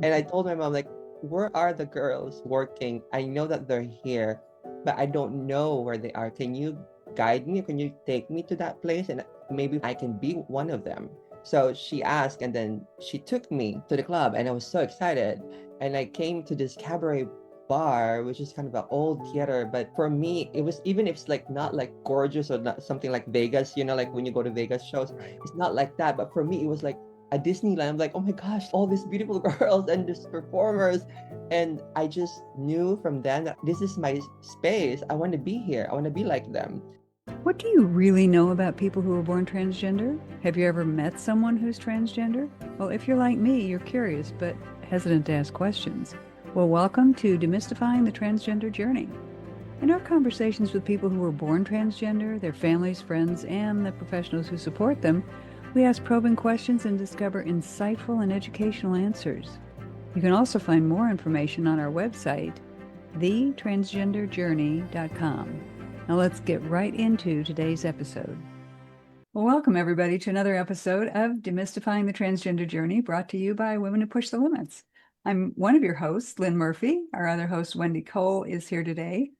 And I told my mom, like, where are the girls working? I know that they're here, but I don't know where they are. Can you guide me? Can you take me to that place? And maybe I can be one of them. So she asked, and then she took me to the club, and I was so excited. And I came to this cabaret bar, which is kind of an old theater. But for me, it was, even if it's like not like gorgeous or not something like Vegas, you know, like when you go to Vegas shows, it's not like that. But for me, it was like a Disneyland. I'm like, oh my gosh, all these beautiful girls and these performers. And I just knew from then that this is my space. I want to be here. I want to be like them. What do you really know about people who are born transgender? Have you ever met someone who's transgender? Well, if you're like me, you're curious but hesitant to ask questions. Well, welcome to Demystifying the Transgender Journey. In our conversations with people who were born transgender, their families, friends, and the professionals who support them, we ask probing questions and discover insightful and educational answers. You can also find more information on our website, thetransgenderjourney.com. Now let's get right into today's episode. Well, welcome everybody to another episode of Demystifying the Transgender Journey, brought to you by Women Who Push the Limits. I'm one of your hosts, Lynn Murphy. Our other host, Wendy Cole, is here today.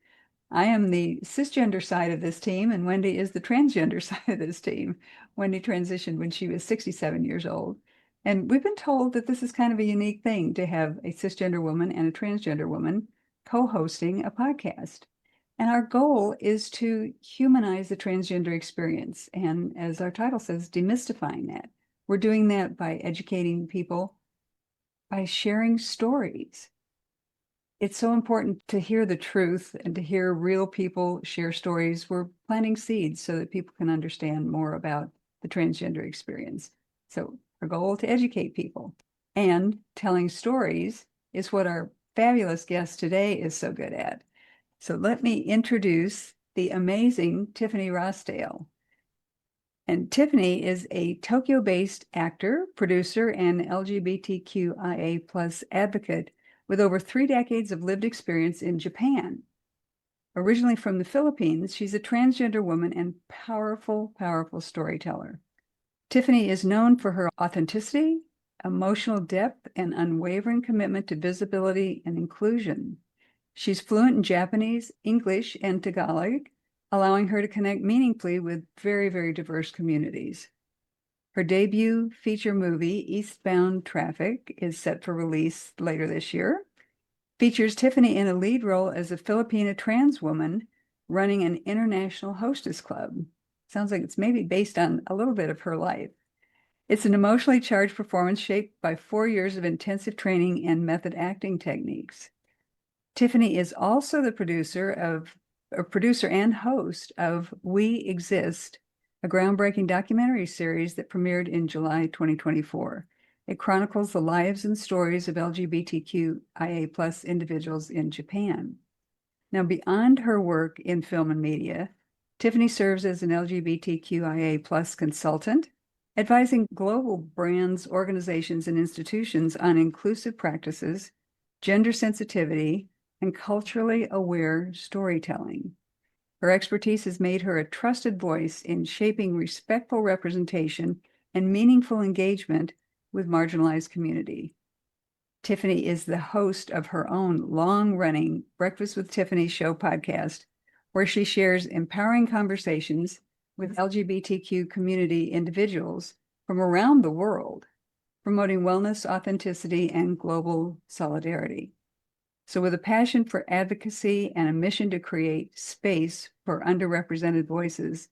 I am the cisgender side of this team, and Wendy is the transgender side of this team. Wendy transitioned when she was 67 years old. And we've been told that this is kind of a unique thing to have a cisgender woman and a transgender woman co-hosting a podcast. And our goal is to humanize the transgender experience. And as our title says, demystifying that. We're doing that by educating people, by sharing stories. It's so important to hear the truth and to hear real people share stories. We're planting seeds so that people can understand more about the transgender experience. So our goal to educate people, and telling stories is what our fabulous guest today is so good at. So let me introduce the amazing Tiffany Rossdale. And Tiffany is a Tokyo-based actor, producer, and LGBTQIA plus advocate with over 3 decades of lived experience in Japan. Originally from the Philippines, she's a transgender woman and powerful, powerful storyteller. Tiffany is known for her authenticity, emotional depth, and unwavering commitment to visibility and inclusion. She's fluent in Japanese, English, and Tagalog, allowing her to connect meaningfully with very, very diverse communities. Her debut feature movie, Eastbound Traffic, is set for release later this year. Features Tiffany in a lead role as a Filipina trans woman running an international hostess club. Sounds like it's maybe based on a little bit of her life. It's an emotionally charged performance shaped by 4 years of intensive training and method acting techniques. Tiffany is also the producer and host of We Exist, a groundbreaking documentary series that premiered in July 2024. It chronicles the lives and stories of LGBTQIA plus individuals in Japan. Now, beyond her work in film and media, Tiffany serves as an LGBTQIA plus consultant, advising global brands, organizations, and institutions on inclusive practices, gender sensitivity, and culturally aware storytelling. Her expertise has made her a trusted voice in shaping respectful representation and meaningful engagement with marginalized community. Tiffany is the host of her own long-running Breakfast with Tiffany Show podcast, where she shares empowering conversations with LGBTQ community individuals from around the world, promoting wellness, authenticity, and global solidarity. So with a passion for advocacy and a mission to create space for underrepresented voices,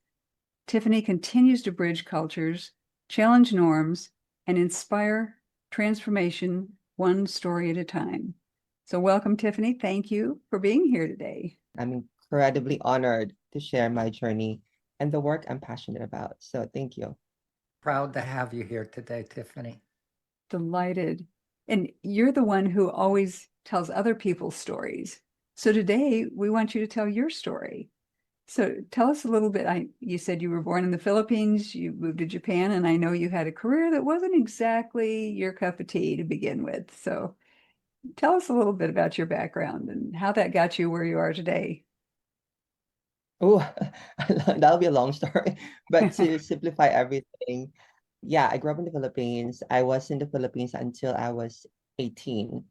Tiffany continues to bridge cultures, challenge norms, and inspire transformation one story at a time. So welcome, Tiffany. Thank you for being here today. I'm incredibly honored to share my journey and the work I'm passionate about. So thank you. Proud to have you here today, Tiffany. Delighted. And you're the one who always tells other people's stories. So today we want you to tell your story. So tell us a little bit. You said you were born in the Philippines, you moved to Japan, and I know you had a career that wasn't exactly your cup of tea to begin with. So tell us a little bit about your background and how that got you where you are today. Oh, that'll be a long story. But to simplify everything, yeah, I grew up in the Philippines. I was in the Philippines until I was 18.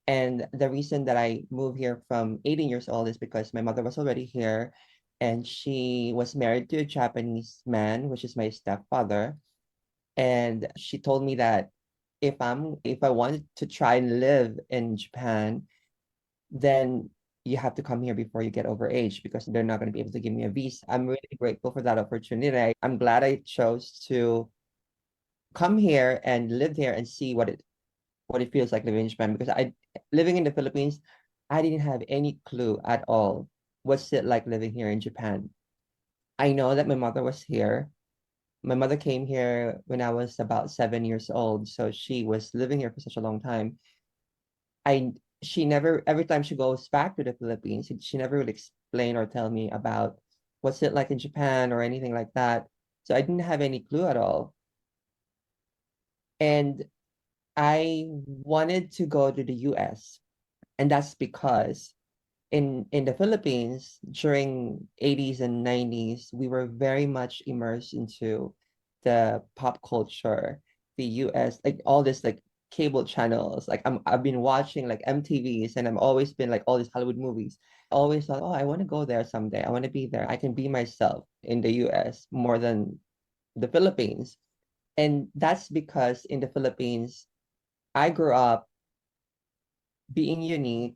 And the reason that I moved here from 18 years old is because my mother was already here and she was married to a Japanese man, which is my stepfather. And she told me that if I wanted to try and live in Japan, then you have to come here before you get over age because they're not going to be able to give me a visa. I'm really grateful for that opportunity. I'm glad I chose to come here and live here and see what it feels like living in Japan because I living in the Philippines, I didn't have any clue at all what's it like living here in Japan. I know that my mother was here. My mother came here when I was about 7 years old, so she was living here for such a long time. I she never every time she goes back to the Philippines, she never would explain or tell me about what's it like in Japan or anything like that. So I didn't have any clue at all. And I wanted to go to the US. And that's because in the Philippines during 80s and 90s, we were very much immersed into the pop culture, the US, like all this like cable channels. Like I've been watching like MTVs and I've always been like all these Hollywood movies. I always thought, oh, I want to go there someday. I want to be there. I can be myself in the US more than the Philippines. And that's because in the Philippines, I grew up being unique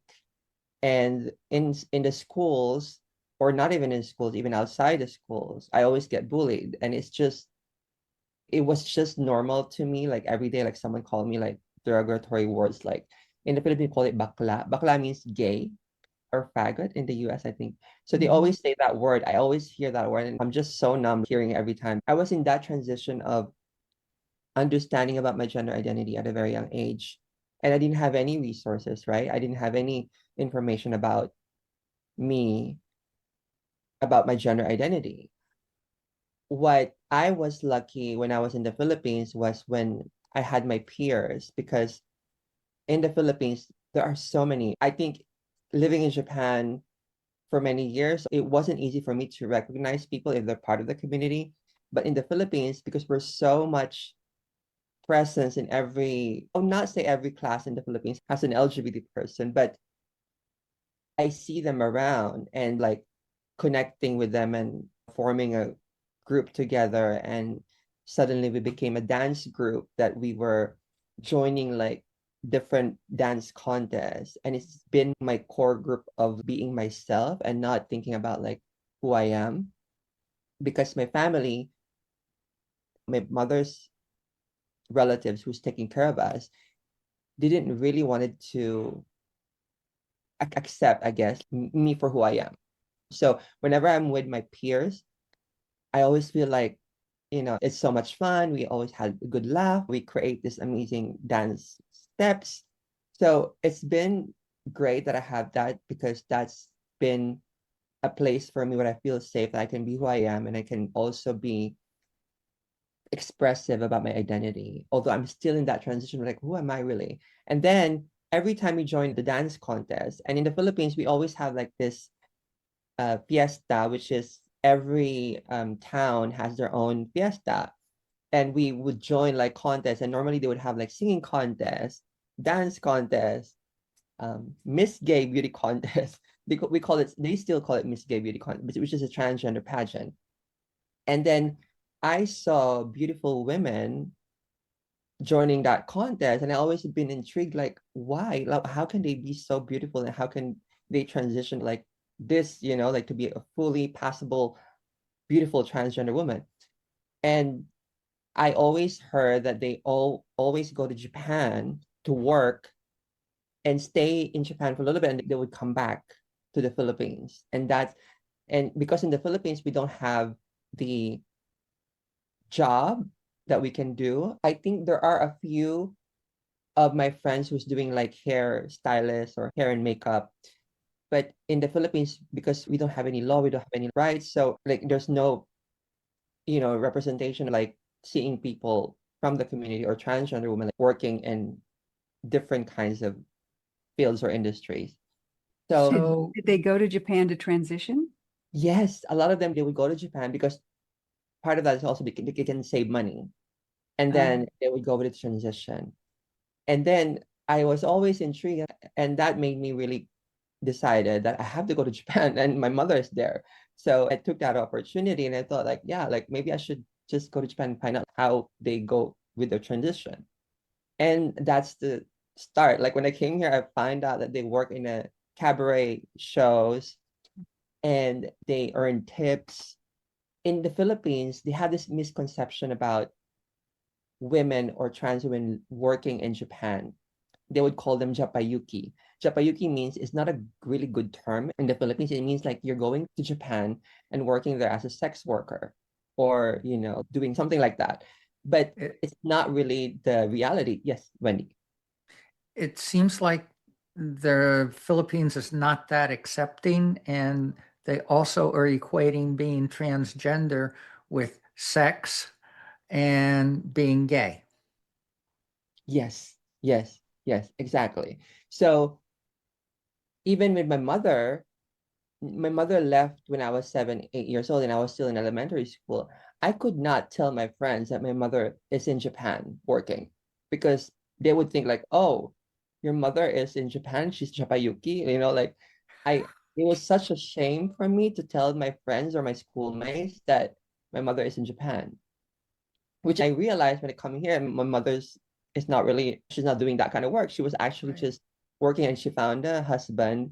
and in the schools or not even in schools, even outside the schools, I always get bullied. And it was just normal to me. Like every day, like someone called me like derogatory words. Like in the Philippines, call it bakla. Bakla means gay or faggot in the US, I think. So they Mhm. always say that word. I always hear that word and I'm just so numb hearing it every time. I was in that transition of understanding about my gender identity at a very young age. And I didn't have any resources, right? I didn't have any information about me, about my gender identity. What I was lucky when I was in the Philippines was when I had my peers, because in the Philippines, there are so many. I think living in Japan for many years, it wasn't easy for me to recognize people if they're part of the community. But in the Philippines, because we're so much presence in I'll not say every class in the Philippines has an LGBT person, but I see them around and like connecting with them and forming a group together. And suddenly we became a dance group that we were joining like different dance contests. And it's been my core group of being myself and not thinking about like who I am. Because my family, my mother's relatives who's taking care of us, didn't really wanted to accept, I guess, me for who I am. So whenever I'm with my peers, I always feel like, it's so much fun. We always had a good laugh. We create this amazing dance steps. So it's been great that I have that because that's been a place for me where I feel safe that I can be who I am and I can also be expressive about my identity. Although I'm still in that transition, like, who am I really? And then every time we join the dance contest, and in the Philippines, we always have like this fiesta, which is every town has their own fiesta. And we would join like contests, and normally they would have like singing contest, dance contest, Miss Gay Beauty contest. We call it, they still call it Miss Gay Beauty contest, which is a transgender pageant. And then I saw beautiful women joining that contest, and I always been intrigued, like, why? Like, how can they be so beautiful and how can they transition like this, like to be a fully passable, beautiful transgender woman? And I always heard that they all always go to Japan to work and stay in Japan for a little bit and they would come back to the Philippines. And because in the Philippines we don't have the job that we can do. I think there are a few of my friends who's doing like hair stylist or hair and makeup. But in the Philippines, because we don't have any law, we don't have any rights. So like there's no, representation like seeing people from the community or transgender women like, working in different kinds of fields or industries. So So, Did they go to Japan to transition? yes, a lot of them they would go to Japan because part of that is also they can save money. And Oh, then they would go with the transition. And then I was always intrigued, and that made me really decided that I have to go to Japan, and my mother is there. So I took that opportunity, and I thought like, yeah, like maybe I should just go to Japan and find out how they go with their transition. And that's the start. Like when I came here, I find out that they work in a cabaret shows and they earn tips. In the Philippines, they have this misconception about women or trans women working in Japan. They would call them japayuki. Japayuki means it's not a really good term in the Philippines. It means like you're going to Japan and working there as a sex worker or, doing something like that. But It, it's not really the reality. Yes, Wendy. it seems like the Philippines is not that accepting, and they also are equating being transgender with sex and being gay. Yes, yes, yes, exactly. So even with my mother left when I was 7, 8 years old, and I was still in elementary school. I could not tell my friends that my mother is in Japan working because they would think like, oh, your mother is in Japan, she's Japayuki, like it was such a shame for me to tell my friends or my schoolmates that my mother is in Japan, which I realized when I come here, my mother's is not really, she's not doing that kind of work. She was actually Right. just working, and she found a husband,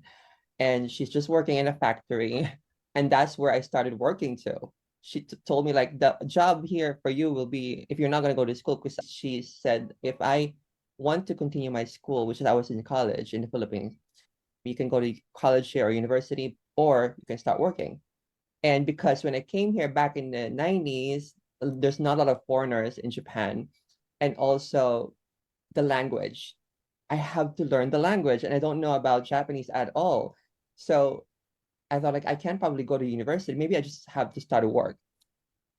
and she's just working in a factory. And that's where I started working too. She told me like the job here for you will be if you're not going to go to school, because she said if I want to continue my school, which is I was in college in the Philippines, you can go to college here or university, or you can start working. And because when I came here back in the 90s, there's not a lot of foreigners in Japan. And also the language. I have to learn the language, and I don't know about Japanese at all. So I thought like I can probably go to university. Maybe I just have to start to work.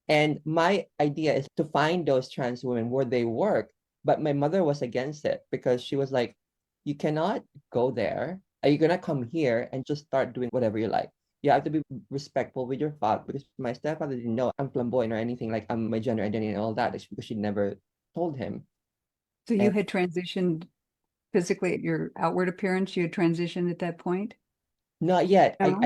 And my idea is to find those trans women where they work. But my mother was against it because she was like, you cannot go there. Are you gonna come here and just start doing whatever you like? You have to be respectful with your father, because my stepfather didn't know I'm flamboyant or anything like I'm my gender identity and all that. It's because she never told him. So you And had transitioned physically at your outward appearance, you had transitioned at that point? not yet. No?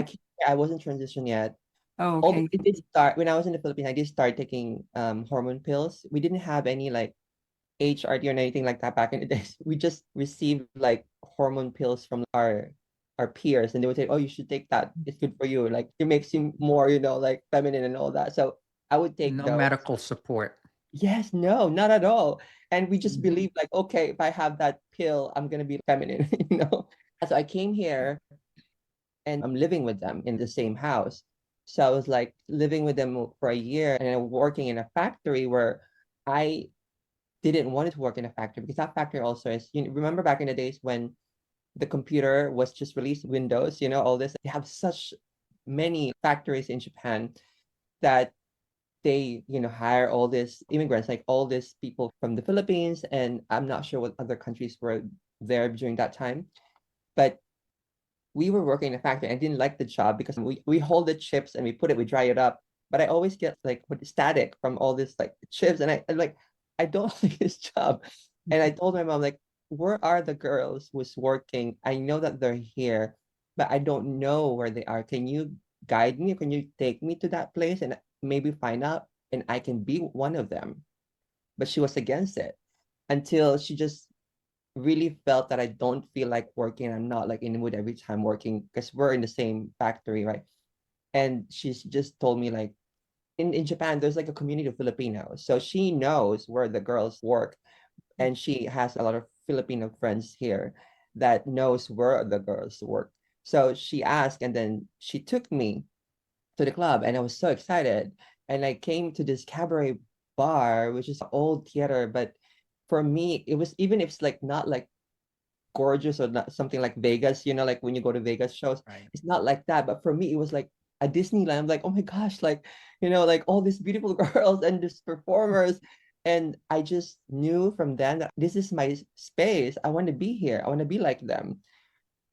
I wasn't transitioned yet. Oh, Although okay. it did start when I was in the Philippines, I did start taking hormone pills. We didn't have any like HRT or anything like that back in the days. We just received like hormone pills from our peers, and they would say, "Oh, you should take that. It's good for you. Like it makes you more, like feminine and all that." So I would take No those. medical support. Yes, no, not at all. And we just Mhm. believe like, okay, if I have that pill, I'm gonna be feminine, So I came here and I'm living with them in the same house. So I was like living with them for a year and then working in a factory where I didn't want to work in a factory, because that factory also is, remember back in the days when the computer was just released, Windows, all this. They have such many factories in Japan that they, hire all these immigrants, like all these people from the Philippines, and I'm not sure what other countries were there during that time. But we were working in a factory. I didn't like the job because we hold the chips and we dry it up. But I always get like static from all this like chips. And I'm like, I don't like this job. And I told my mom, like, where are the girls who's working? I know that they're here, but I don't know where they are. Can you guide me? Can you take me to that place and maybe find out and I can be one of them? But she was against it until she just really felt that I don't feel like working. I'm not like in the mood every time working because we're in the same factory, right? And she's just told me like in Japan, there's like a community of Filipinos. So she knows where the girls work, and she has a lot of Filipino friends here that knows where the girls work. So she asked, and then she took me to the club, and I was so excited. And I came to this cabaret bar, which is an old theater, but for me, it was, even if it's like not like gorgeous or not something like Vegas, like when you go to Vegas shows, Right. it's not like that. But for me, it was like a Disneyland. I'm like, oh my gosh, like, like all these beautiful girls and these performers. And I just knew from then that this is my space. I want to be here. I want to be like them.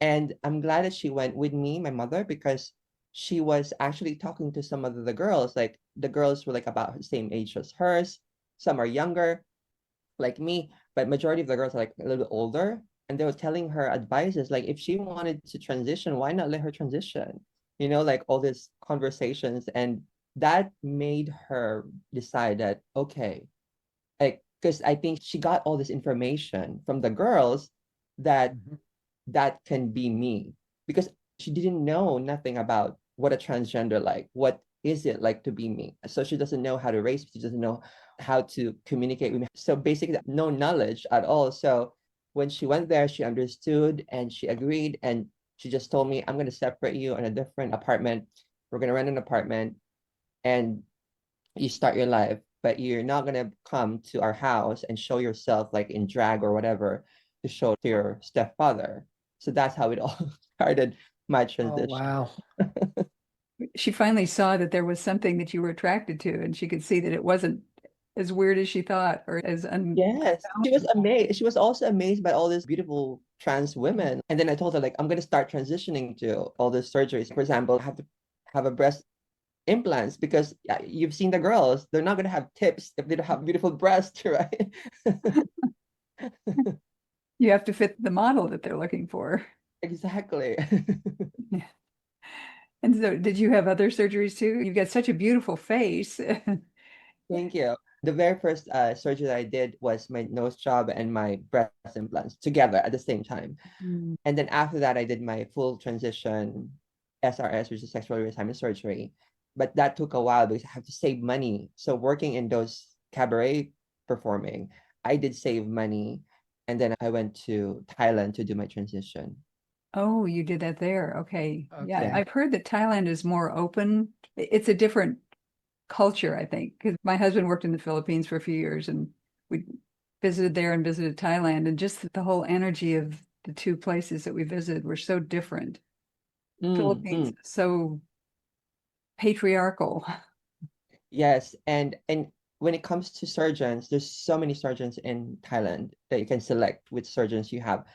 And I'm glad that she went with me, my mother, because she was actually talking to some of the girls. Like the girls were like about the same age as hers. Some are younger, like me, but majority of the girls are like a little bit older. And they were telling her advices, like if she wanted to transition, why not let her transition? Like all these conversations. And that made her decide that, okay, like, because I think she got all this information from the girls that Mhm. that can be me, because she didn't know nothing about what a transgender like, what is it like to be me. So she doesn't know how to race, she doesn't know how to communicate with me. So basically no knowledge at all. So when she went there, she understood and she agreed, and she just told me, I'm going to separate you in a different apartment. We're going to rent an apartment and you start your life, but you're not going to come to our house and show yourself like in drag or whatever to show to your stepfather. So that's how it all started, my Oh, transition. wow. She finally saw that there was something that you were attracted to, and she could see that it wasn't as weird as she thought or as Yes, she was unbalanced. amazed. She was also amazed by all these beautiful trans women. And then I told her, like, I'm going to start transitioning to all these surgeries. For example, I have to have a breast implants because you've seen the girls. They're not going to have tips if they don't have beautiful breasts, right? You have to fit the model that they're looking for. Exactly. Yeah. And so, did you have other surgeries too? You've got such a beautiful face. Thank you. The very first surgery that I did was my nose job and my breast implants together at the same time. Mm. And then after that, I did my full transition SRS, which is sexual reassignment surgery. But that took a while because I have to save money. So working in those cabaret performing, I did save money. And then I went to Thailand to do my transition. Oh, you did that there. Okay. Yeah, Okay. Yeah. I've heard that Thailand is more open. It's a different culture, I think, because my husband worked in the Philippines for a few years and we visited there and visited Thailand, and just the whole energy of the two places that we visited were so different. Mm, Philippines mm. is so patriarchal. Yes, and when it comes to surgeons, there's so many surgeons in Thailand that you can select which surgeons you have.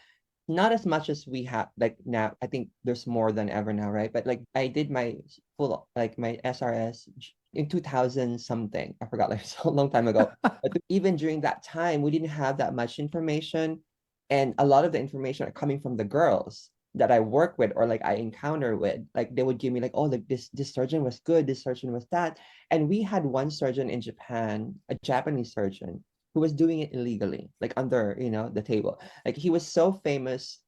Not as much as we have like now. I think there's more than ever now, right? But like I did my full like my SRS in 2000 something. I forgot, like so long time ago. But even during that time, we didn't have that much information, and a lot of the information are coming from the girls that I work with or like I encounter with. Like they would give me like, oh, like this surgeon was good, this surgeon was that. And we had one surgeon in Japan, a Japanese surgeon, who was doing it illegally, like under, the table. Like he was so famous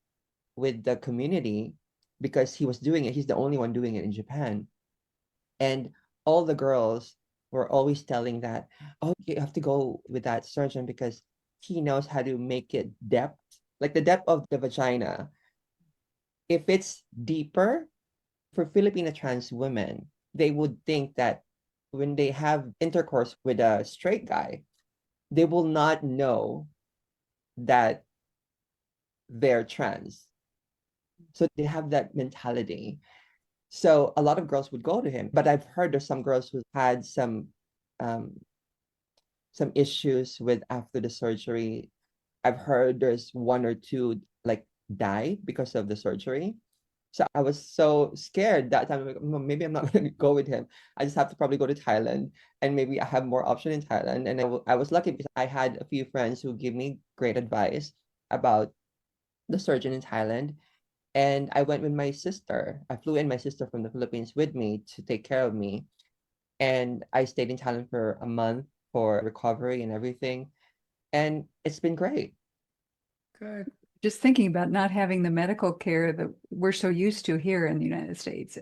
with the community because he was doing it. He's the only one doing it in Japan. And all the girls were always telling that, oh, you have to go with that surgeon because he knows how to make it depth, like the depth of the vagina. If it's deeper for Filipino trans women, they would think that when they have intercourse with a straight guy, they will not know that they're trans. So they have that mentality. So a lot of girls would go to him, but I've heard there's some girls who had um some issues with after the surgery. I've heard there's one or two like died because of the surgery. So I was so scared that time. I'm like, "No, maybe I'm not going to go with him. I just have to probably go to Thailand, and maybe I have more option in Thailand." And I was lucky because I had a few friends who give me great advice about the surgeon in Thailand. And I went with my sister. I flew in my sister from the Philippines with me to take care of me. And I stayed in Thailand for a month for recovery and everything. And it's been great. Good. Just thinking about not having the medical care that we're so used to here in the United States.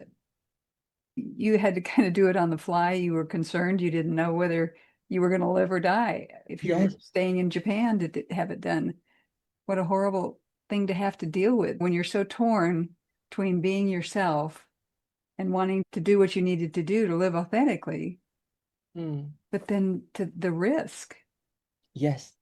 You had to kind of do it on the fly. You were concerned. You didn't know whether you were going to live or die if you were Yes. staying in Japan to have it done. What a horrible thing to have to deal with when you're so torn between being yourself and wanting to do what you needed to do to live authentically, Mm. but then to the risk. Yes.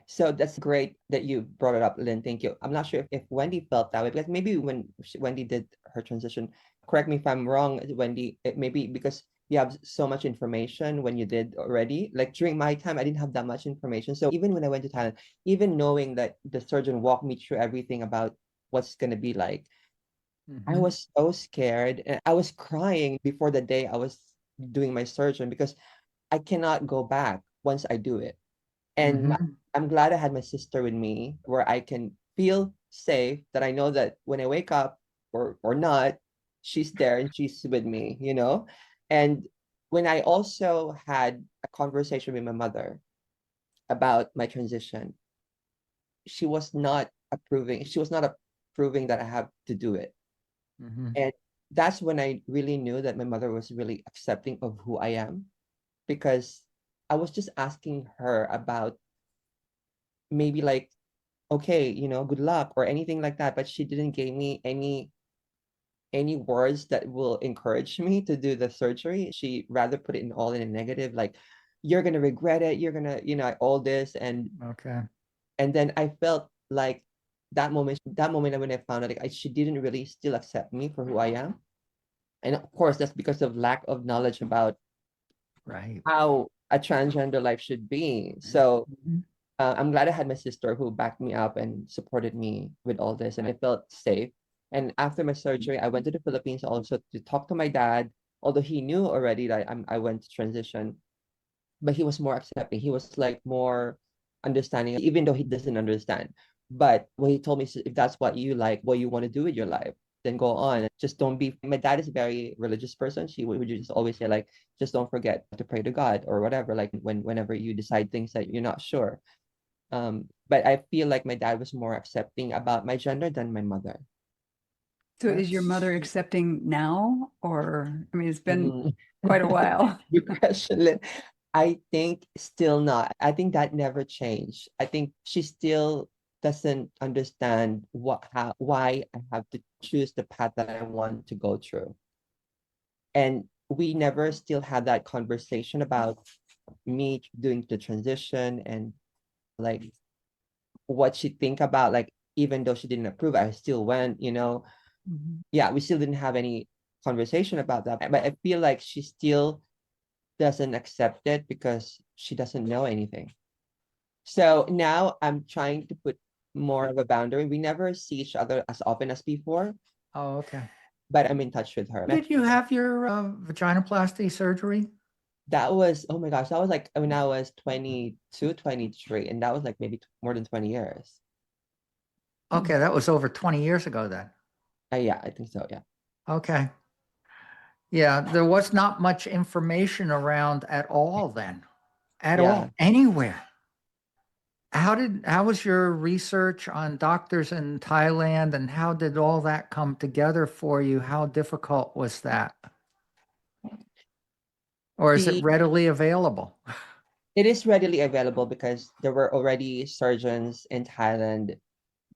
So that's great that you brought it up, Lynn. Thank you. I'm not sure if Wendy felt that way because maybe when Wendy did her transition, correct me if I'm wrong, Wendy, it maybe because you have so much information when you did already. Like during my time, I didn't have that much information. So even when I went to Thailand, even knowing that the surgeon walked me through everything about what's going to be like, I Mhm. was so scared and I was crying before the day I was doing my surgeon because I cannot go back once I do it. And Mhm. I'm glad I had my sister with me where I can feel safe, that I know that when I wake up or not, she's there and she's with me, you know? And when I also had a conversation with my mother about my transition, she was not approving. She was not approving that I have to do it. Mhm. And that's when I really knew that my mother was really accepting of who I am, because I was just asking her about maybe like, okay, you know, good luck or anything like that, but she didn't give me any words that will encourage me to do the surgery. She rather put it in all in a negative, like, you're gonna regret it, you're gonna, you know, all this. Okay. And then I felt like that moment when I found out, like, she didn't really still accept me for who I am. And of course, that's because of lack of knowledge about Right. how a transgender life should be. So Mhm. I'm glad I had my sister who backed me up and supported me with all this, and I felt safe. And after my surgery, I went to the Philippines also to talk to my dad, although he knew already that I went to transition, but he was more accepting. He was like more understanding, even though he doesn't understand. But what he told me is, if that's what you like, what you want to do with your life, then go on. Just don't be. My dad is a very religious person. She would just always say, like, just don't forget to pray to God or whatever. Like whenever you decide things that you're not sure. But I feel like my dad was more accepting about my gender than my mother. So is your mother That's accepting now? Or, I mean, it's been Mm. quite a while. Good question, Lynn. I think still not. I think that never changed. I think she still doesn't understand why I have to choose the path that I want to go through. And we never still had that conversation about me doing the transition and like what she think about, like, even though she didn't approve, I still went, you know. Mhm. Yeah, we still didn't have any conversation about that. But I feel like she still doesn't accept it because she doesn't know anything. So now I'm trying to put more of a boundary. We never see each other as often as before, Oh, okay. but I'm in touch with her. Did you have your vaginoplasty surgery? That was, oh my gosh, that was like when I was 22, 23, and that was like maybe more than 20 years. Okay, that was over 20 years ago then. Yeah, I think so. Yeah. Okay. Yeah, there was not much information around at all then, at Yeah. all, anywhere. How was your research on doctors in Thailand and how did all that come together for you? How difficult was that? Or is it The readily available? It is readily available because there were already surgeons in Thailand.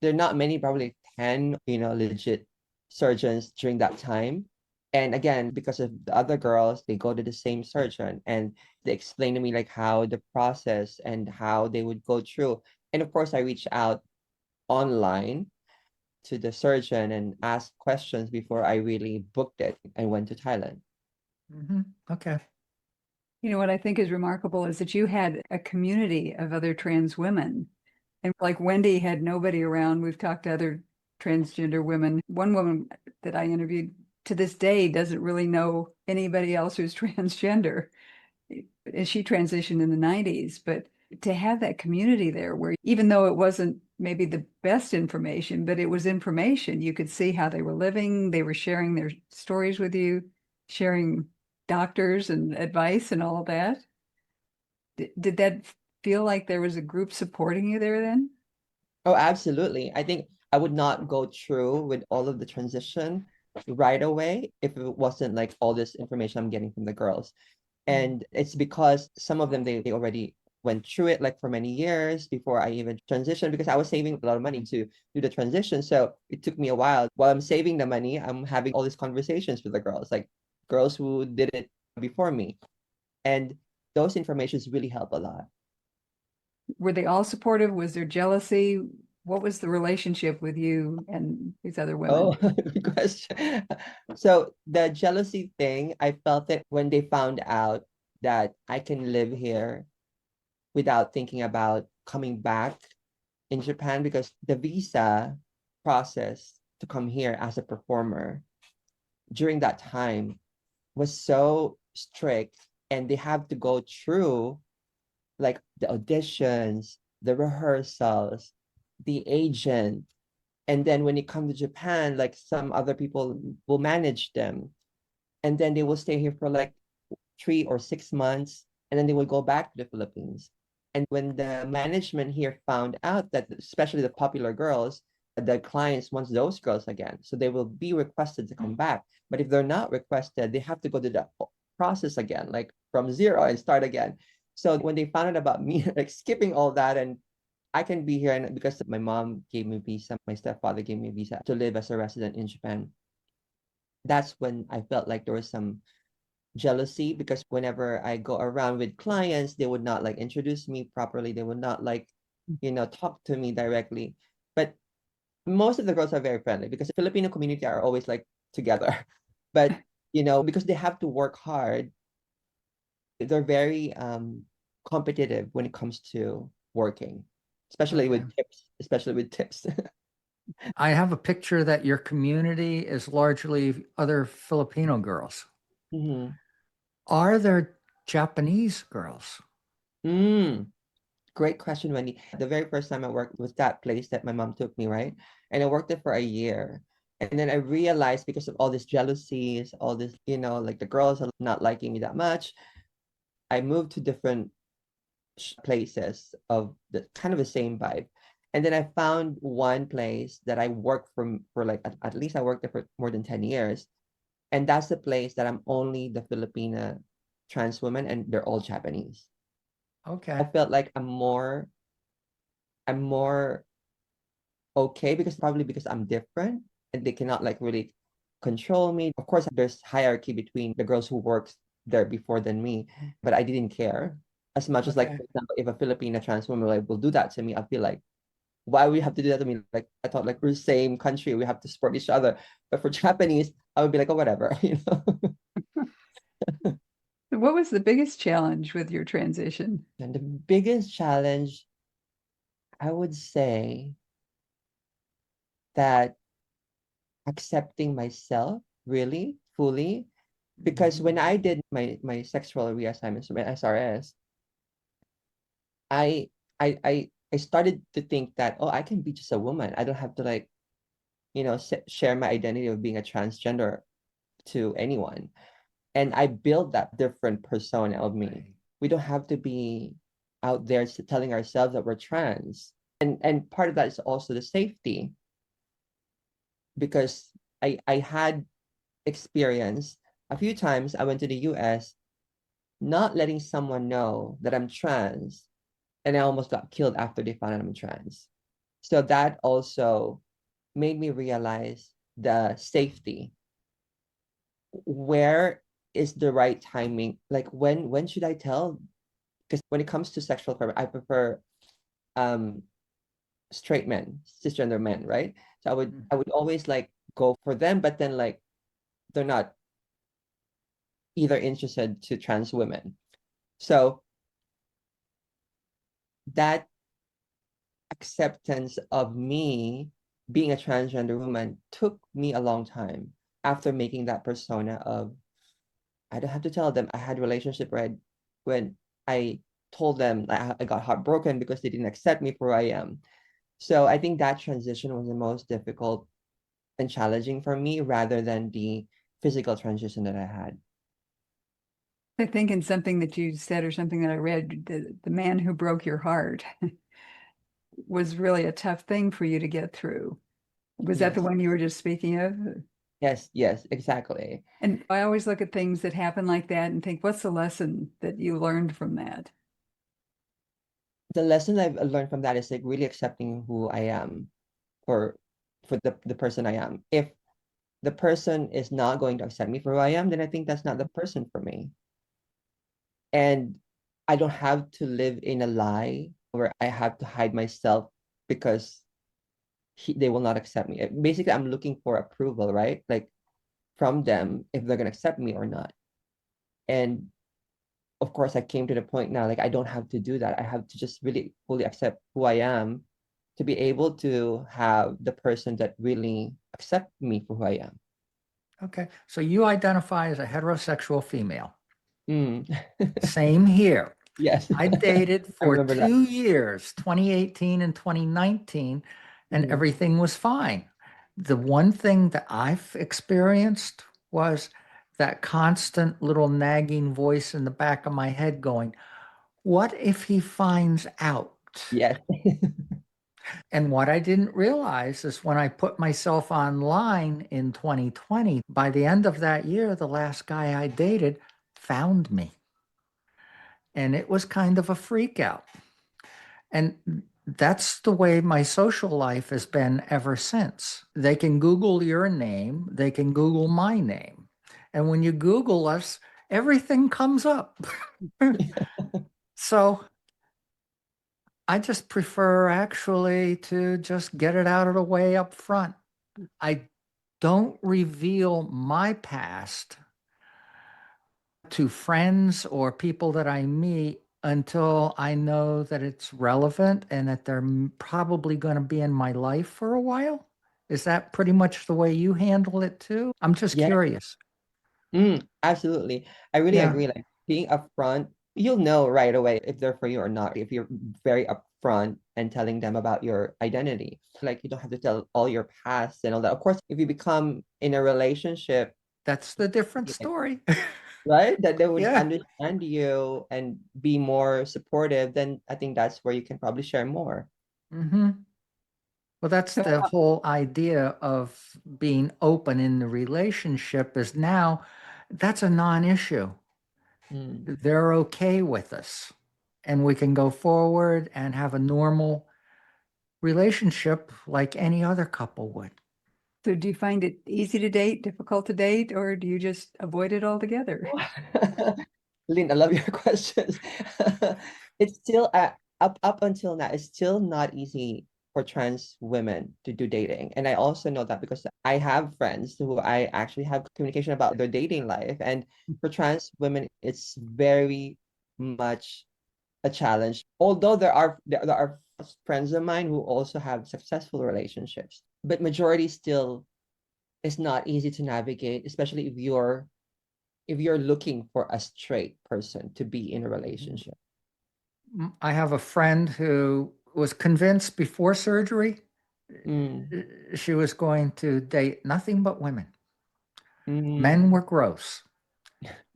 There are not many, probably 10, you know, legit surgeons during that time. And again, because of the other girls, they go to the same surgeon and they explain to me like how the process and how they would go through. And of course, I reached out online to the surgeon and asked questions before I really booked it and went to Thailand. Okay. You know, what I think is remarkable is that you had a community of other trans women. And like Wendy had nobody around. We've talked to other transgender women. One woman that I interviewed to this day doesn't really know anybody else who's transgender. And she transitioned in the 90s, but to have that community there where even though it wasn't maybe the best information, but it was information, you could see how they were living, they were sharing their stories with you, sharing doctors and advice and all of that. Did that feel like there was a group supporting you there then? Oh, absolutely. I think I would not go through with all of the transition right away if it wasn't like all this information I'm getting from the girls. And it's because some of them they already went through it like for many years before I even transitioned, because I was saving a lot of money to do the transition. So it took me a while. While I'm saving the money, I'm having all these conversations with the girls, like girls who did it before me. And those informations really help a lot. Were they all supportive? Was there jealousy? What was the relationship with you and these other women? Oh, good question. So the jealousy thing, I felt it when they found out that I can live here without thinking about coming back in Japan, because the visa process to come here as a performer during that time was so strict, and they have to go through like the auditions, the rehearsals, the agent, And then when you come to Japan, like some other people will manage them. And then they will stay here for like 3 or 6 months. And then they will go back to the Philippines. And when the management here found out that, especially the popular girls, the clients wants those girls again. So they will be requested to come back. But if they're not requested, they have to go to the process again, like from zero and start again. So when they found out about me, like skipping all that, and I can be here, and because my mom gave me visa, my stepfather gave me visa to live as a resident in Japan. That's when I felt like there was some jealousy, because whenever I go around with clients, they would not like introduce me properly. They would not like, talk to me directly. But most of the girls are very friendly, because the Filipino community are always like together. But, because they have to work hard, they're very competitive when it comes to working, especially Okay. with tips. I have a picture that your community is largely other Filipino girls. Mhm. Are there Japanese girls? Great question, Wendy. The very first time I worked was that place that my mom took me, right? And I worked there for a year. And then I realized, because of all these jealousies, all this, like the girls are not liking me that much, I moved to different places of the kind of the same vibe. And then I found one place that I worked for like at least I worked there for more than 10 years. And that's the place that I'm only the Filipina trans woman, and they're all Japanese. I Okay. felt like I'm more okay, because probably because I'm different and they cannot like really control me. Of course, there's hierarchy between the girls who works there before than me, but I didn't care as much as, like, Okay. for example, if a Filipina trans woman like will do that to me, I feel like, why we have to do that to me? Like, I thought like we're the same country, we have to support each other. But for Japanese, I would be like, oh, whatever, What was the biggest challenge with your transition? And the biggest challenge, I would say that accepting myself really fully, because when I did my sexual reassignments, my SRS, I I started to think that, oh, I can be just a woman. I don't have to like, share my identity of being a transgender to anyone. And I built that different persona of me. Right. We don't have to be out there telling ourselves that we're trans. And part of that is also the safety, because I had experience a few times. I went to the US not letting someone know that I'm trans, and I almost got killed after they found out I'm trans. So that also made me realize the safety. Where is the right timing? Like, when should I tell? Because when it comes to sexual preference, I prefer um straight men, cisgender men, right? So I would always like go for them, but then like they're not either interested to trans women. So that acceptance of me being a transgender woman took me a long time, after making that persona of, I don't have to tell them I had a relationship, right? When I told them I got heartbroken because they didn't accept me for who I am. So I think that transition was the most difficult and challenging for me, rather than the physical transition that I had. I think in something that you said, or something that I read, the man who broke your heart was really a tough thing for you to get through. Was that the Yes, one you were just speaking of? yes, yes, exactly. And I always look at things that happen like that and think, what's the lesson that you learned from that? The lesson I've learned from that is like really accepting who I am, for the person I am. If the person is not going to accept me for who I am, then I think that's not the person for me. And I don't have to live in a lie where I have to hide myself because they will not accept me. Basically, I'm looking for approval, right? Like, from them, if they're gonna accept me or not. And of course, I came to the point now, like, I don't have to do that. I have to just really fully accept who I am, to be able to have the person that really accept me for who I am. Okay. So you identify as a heterosexual female. Mm. Same here. Yes. I dated I for remember that. 2 years, 2018 and 2019, and everything was fine. The one thing that I've experienced was that constant little nagging voice in the back of my head going, what if he finds out? Yes. And what I didn't realize is when I put myself online in 2020, by the end of that year, the last guy I dated found me. And it was kind of a freak out. And that's the way my social life has been ever since. They can Google your name, they can Google my name. And when you Google us, everything comes up. So I just prefer actually to just get it out of the way up front. I don't reveal my past to friends or people that I meet until I know that it's relevant and that they're probably going to be in my life for a while. Is that pretty much the way you handle it too? I'm just Yeah. curious. Absolutely. I really Yeah. agree. Like being upfront, you'll know right away if they're for you or not, if you're very upfront and telling them about your identity. Like you don't have to tell all your past and all that. Of course, if you become in a relationship, That's the different story. right, that they would Yeah. understand you and be more supportive, then I think that's where you can probably share more. Mm-hmm. Well, that's So, the whole idea of being open in the relationship is now that's a non-issue. Mm. They're okay with us and we can go forward and have a normal relationship like any other couple would. so do you find it easy to date, difficult to date, or do you just avoid it altogether? Lynn, I love your questions. It's still up until now, it's still not easy for trans women to do dating. And I also know that because I have friends who I actually have communication about their dating life. And for trans women, it's very much a challenge. Although there are friends of mine who also have successful relationships, but majority still is not easy to navigate, especially if you're looking for a straight person to be in a relationship. I have a friend who was convinced before surgery Mm, she was going to date nothing but women. Men mm. were gross.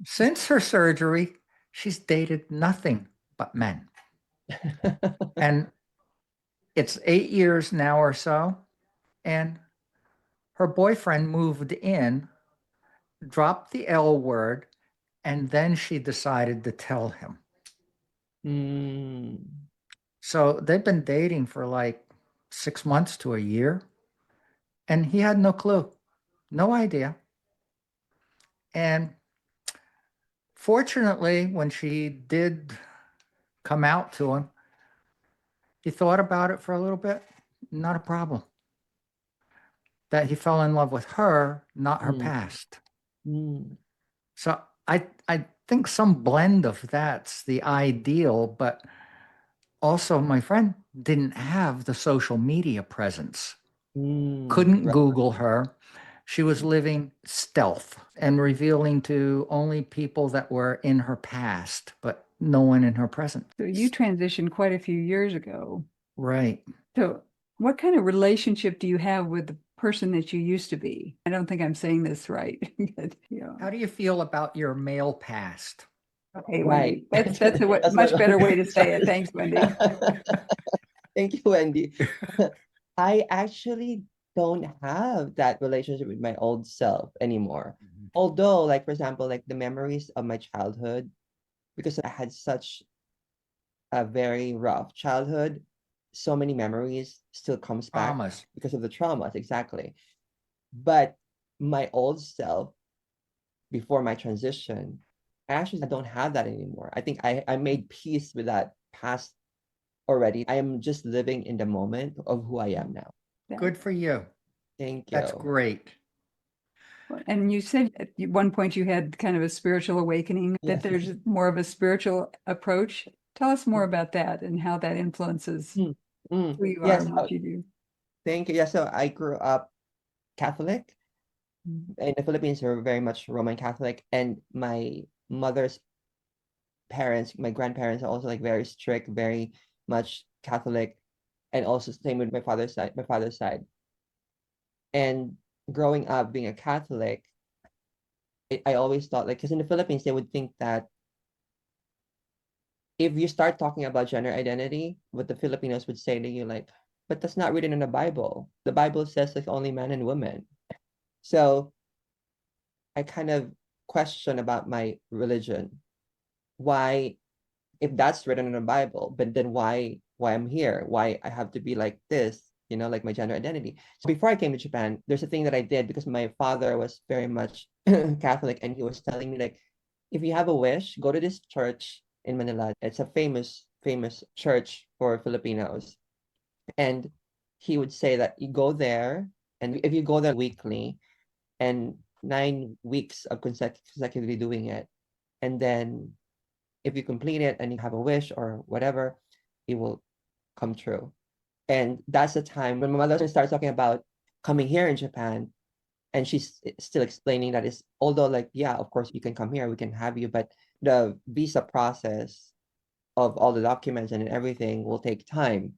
Since her surgery, she's dated nothing but men. And it's 8 years now or so. And her boyfriend moved in, dropped the L word, and then she decided to tell him. Mm, So they've been dating for like 6 months to a year. And he had no clue, no idea. And fortunately, when she did come out to him, he thought about it for a little bit, not a problem. That he fell in love with her, not her mm, past. mm, So I think some blend of that's the ideal, but also my friend didn't have the social media presence, couldn't right. Google her. She was living stealth and revealing to only people that were in her past, but no one in her present. So you transitioned quite a few years ago. Right. So what kind of relationship do you have with the person that you used to be? I don't think I'm saying this right. But, How do you feel about your male past? okay, Right. Wendy, that's a That's much what. better way to say it. Sorry. Thanks, Wendy. Thank you, Wendy. I actually don't have that relationship with my old self anymore. Although, like for example, like the memories of my childhood, because I had such a very rough childhood, so many memories still comes back Traumas. because of the traumas, exactly. But my old self before my transition, I actually don't have that anymore. I think I made peace with that past already. I am just living in the moment of who I am now. Good for you. Thank That's you. great. And you said at one point you had kind of a spiritual awakening, that Yes. there's more of a spiritual approach. Tell us more about that and how that influences Mm, who you are Yes, and what you do. thank you. Yeah, so I grew up Catholic. In the Philippines, we're very much Roman Catholic, and my mother's parents, my grandparents are also like very strict, very much Catholic. and also same with my father's side. And growing up being a Catholic, I always thought like, because in the Philippines they would think that if you start talking about gender identity, what the Filipinos would say to you like, but that's not written in the Bible. The Bible says it's only man and woman. So I kind of question about my religion. Why, if that's written in the Bible, but then why I'm here? Why I have to be like this, like my gender identity. So before I came to Japan, there's a thing that I did because my father was very much Catholic, and he was telling me like, if you have a wish, go to this church in Manila. It's a famous church for Filipinos. And he would say that you go there, and if you go there weekly and 9 weeks of consecutively doing it, and then if you complete it and you have a wish or whatever, it will come true. And that's the time when my mother starts talking about coming here in Japan, and she's still explaining that is, although like, yeah, of course you can come here, we can have you, but the visa process of all the documents and everything will take time.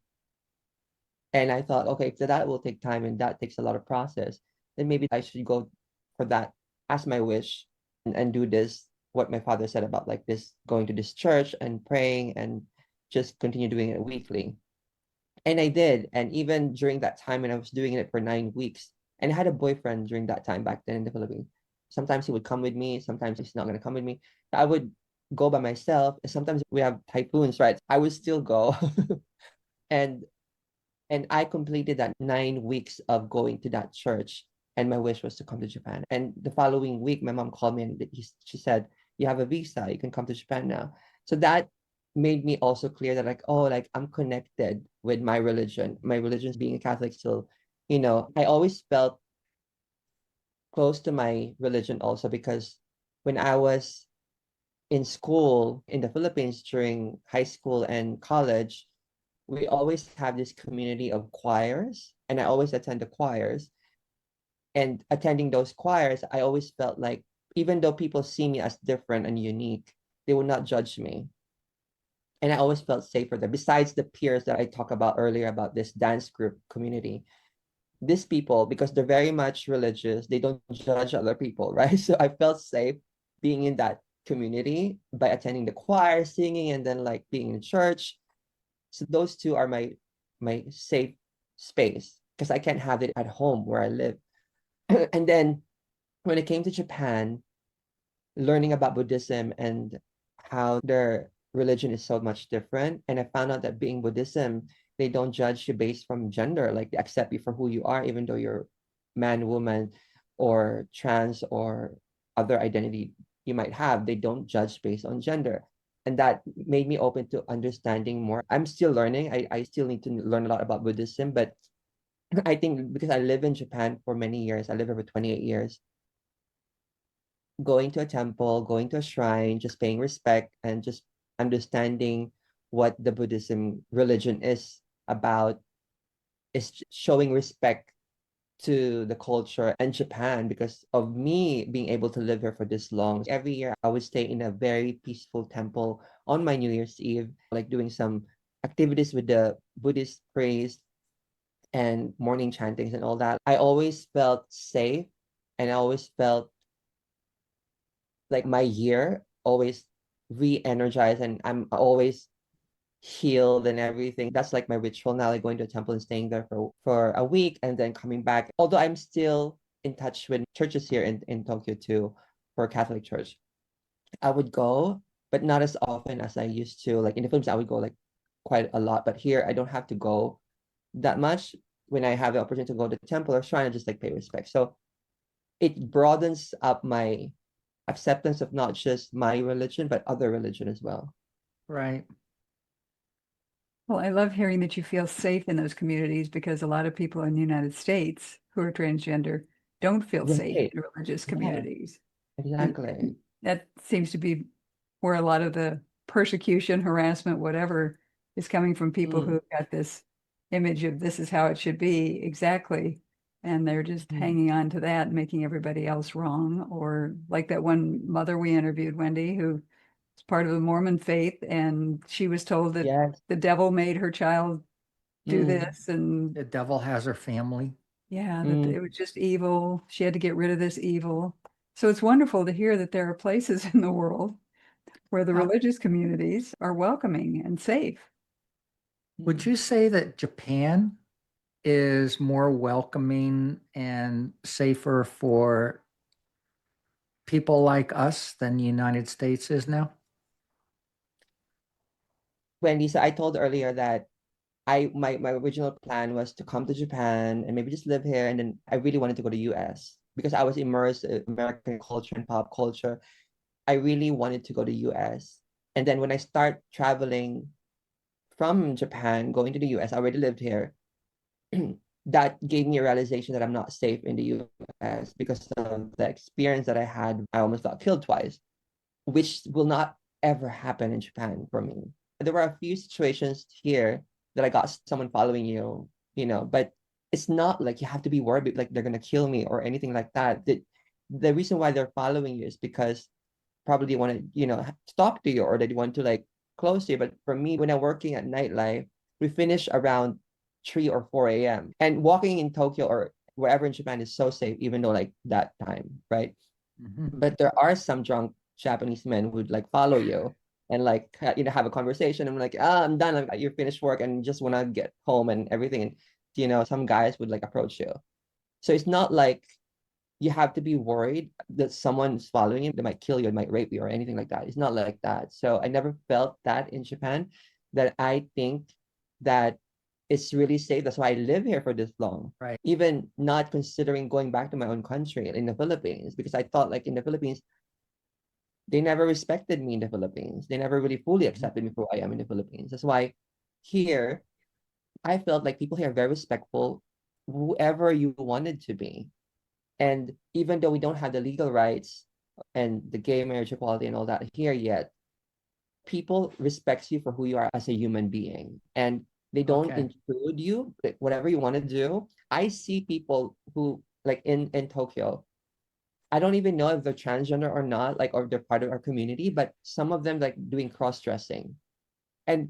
And I thought, okay, if that will take time and that takes a lot of process, then maybe I should go for that as my wish, and do this, what my father said about like this, going to this church and praying and just continue doing it weekly. And I did. And even during that time when I was doing it for 9 weeks, and I had a boyfriend during that time back then in the Philippines. Sometimes he would come with me, sometimes he's not going to come with me. I would go by myself. Sometimes we have typhoons, right? I would still go. and and I completed that 9 weeks of going to that church. And my wish was to come to Japan. And the following week, my mom called me and she said, you have a visa, you can come to Japan now. So that made me also clear that like, oh, like I'm connected with my religion. My religion being a Catholic still, I always felt close to my religion also because when I was in school in the Philippines during high school and college, we always have this community of choirs, and I always attend the choirs. And attending those choirs, I always felt like even though people see me as different and unique, they will not judge me. And I always felt safer there. Besides the peers that I talked about earlier about this dance group community, these people, because they're very much religious, they don't judge other people, right? So I felt safe being in that community by attending the choir, singing, and then like being in church. So those two are my safe space because I can't have it at home where I live. And then when it came to Japan, learning about Buddhism and how their religion is so much different, and I found out that being Buddhism, they don't judge you based from gender. Like they accept you for who you are, even though you're man, woman, or trans, or other identity you might have. They don't judge based on gender. And that made me open to understanding more. I'm still learning. I still need to learn a lot about Buddhism, but I think because I live in Japan for many years, I live over 28 years, going to a temple, going to a shrine, just paying respect and just understanding what the Buddhism religion is about is showing respect to the culture and Japan because of me being able to live here for this long. Every year I would stay in a very peaceful temple on my New Year's Eve, like doing some activities with the Buddhist priest and morning chantings and all that. I always felt safe, and I always felt like my year always re-energized, and I'm always healed and everything. That's like my ritual now, like going to a temple and staying there for a week and then coming back. Although I'm still in touch with churches here in Tokyo too, for Catholic church. I would go, but not as often as I used to. Like in the Philippines, I would go like quite a lot, but here I don't have to go that much. When I have the opportunity to go to the temple or shrine, I just like pay respect. So it broadens up my acceptance of not just my religion, but other religion as well. Right. Well, I love hearing that you feel safe in those communities because a lot of people in the United States who are transgender don't feel safe Right. in religious Yeah, communities. And exactly. that seems to be where a lot of the persecution, harassment, whatever is coming from people who got this image of this is how it should be exactly. And they're just hanging on to that and making everybody else wrong. Or like that one mother we interviewed, Wendy, who is part of the Mormon faith, and she was told that Yes. the devil made her child do Mm, this, and The devil has her family. yeah, that mm. it was just evil. She had to get rid of this evil. So it's wonderful to hear that there are places in the world where the How religious communities are welcoming and safe. would you say that Japan is more welcoming and safer for people like us than the United States is now? Wendy, so I told earlier that my original plan was to come to Japan and maybe just live here, and then I really wanted to go to US because I was immersed in American culture and pop culture. I really wanted to go to US. And then when I start traveling from Japan, going to the US, I already lived here. That gave me a realization that I'm not safe in the US because of the experience that I had. I almost got killed twice, which will not ever happen in Japan for me. There were a few situations here that I got someone following you, but it's not like you have to be worried like they're gonna kill me or anything like that. The reason why they're following you is because probably want to, talk to you or they want to like close to you. But for me, when I'm working at nightlife, we finish around 3 or 4 a.m. And walking in Tokyo or wherever in Japan is so safe, even though like that time, right? Mhm. But there are some drunk Japanese men who would like follow you and like have a conversation. I'm like, I'm done. You're finished work and just want to get home and everything. And some guys would like approach you. So it's not like you have to be worried that someone's following you. They might kill you, they might rape you, or anything like that. It's not like that. So I never felt that in Japan. That I think that it's really safe. That's why I live here for this long. Right. Even not considering going back to my own country in the Philippines, because I thought like in the Philippines, they never respected me in the Philippines. They never really fully accepted me for who I am in the Philippines. That's why here, I felt like people here are very respectful, whoever you wanted to be. And even though we don't have the legal rights and the gay marriage equality and all that here yet, people respect you for who you are as a human being. And they don't Okay. intrude you, like, whatever you want to do. I see people who like in Tokyo, I don't even know if they're transgender or not, like, or they're part of our community, but some of them like doing cross-dressing. And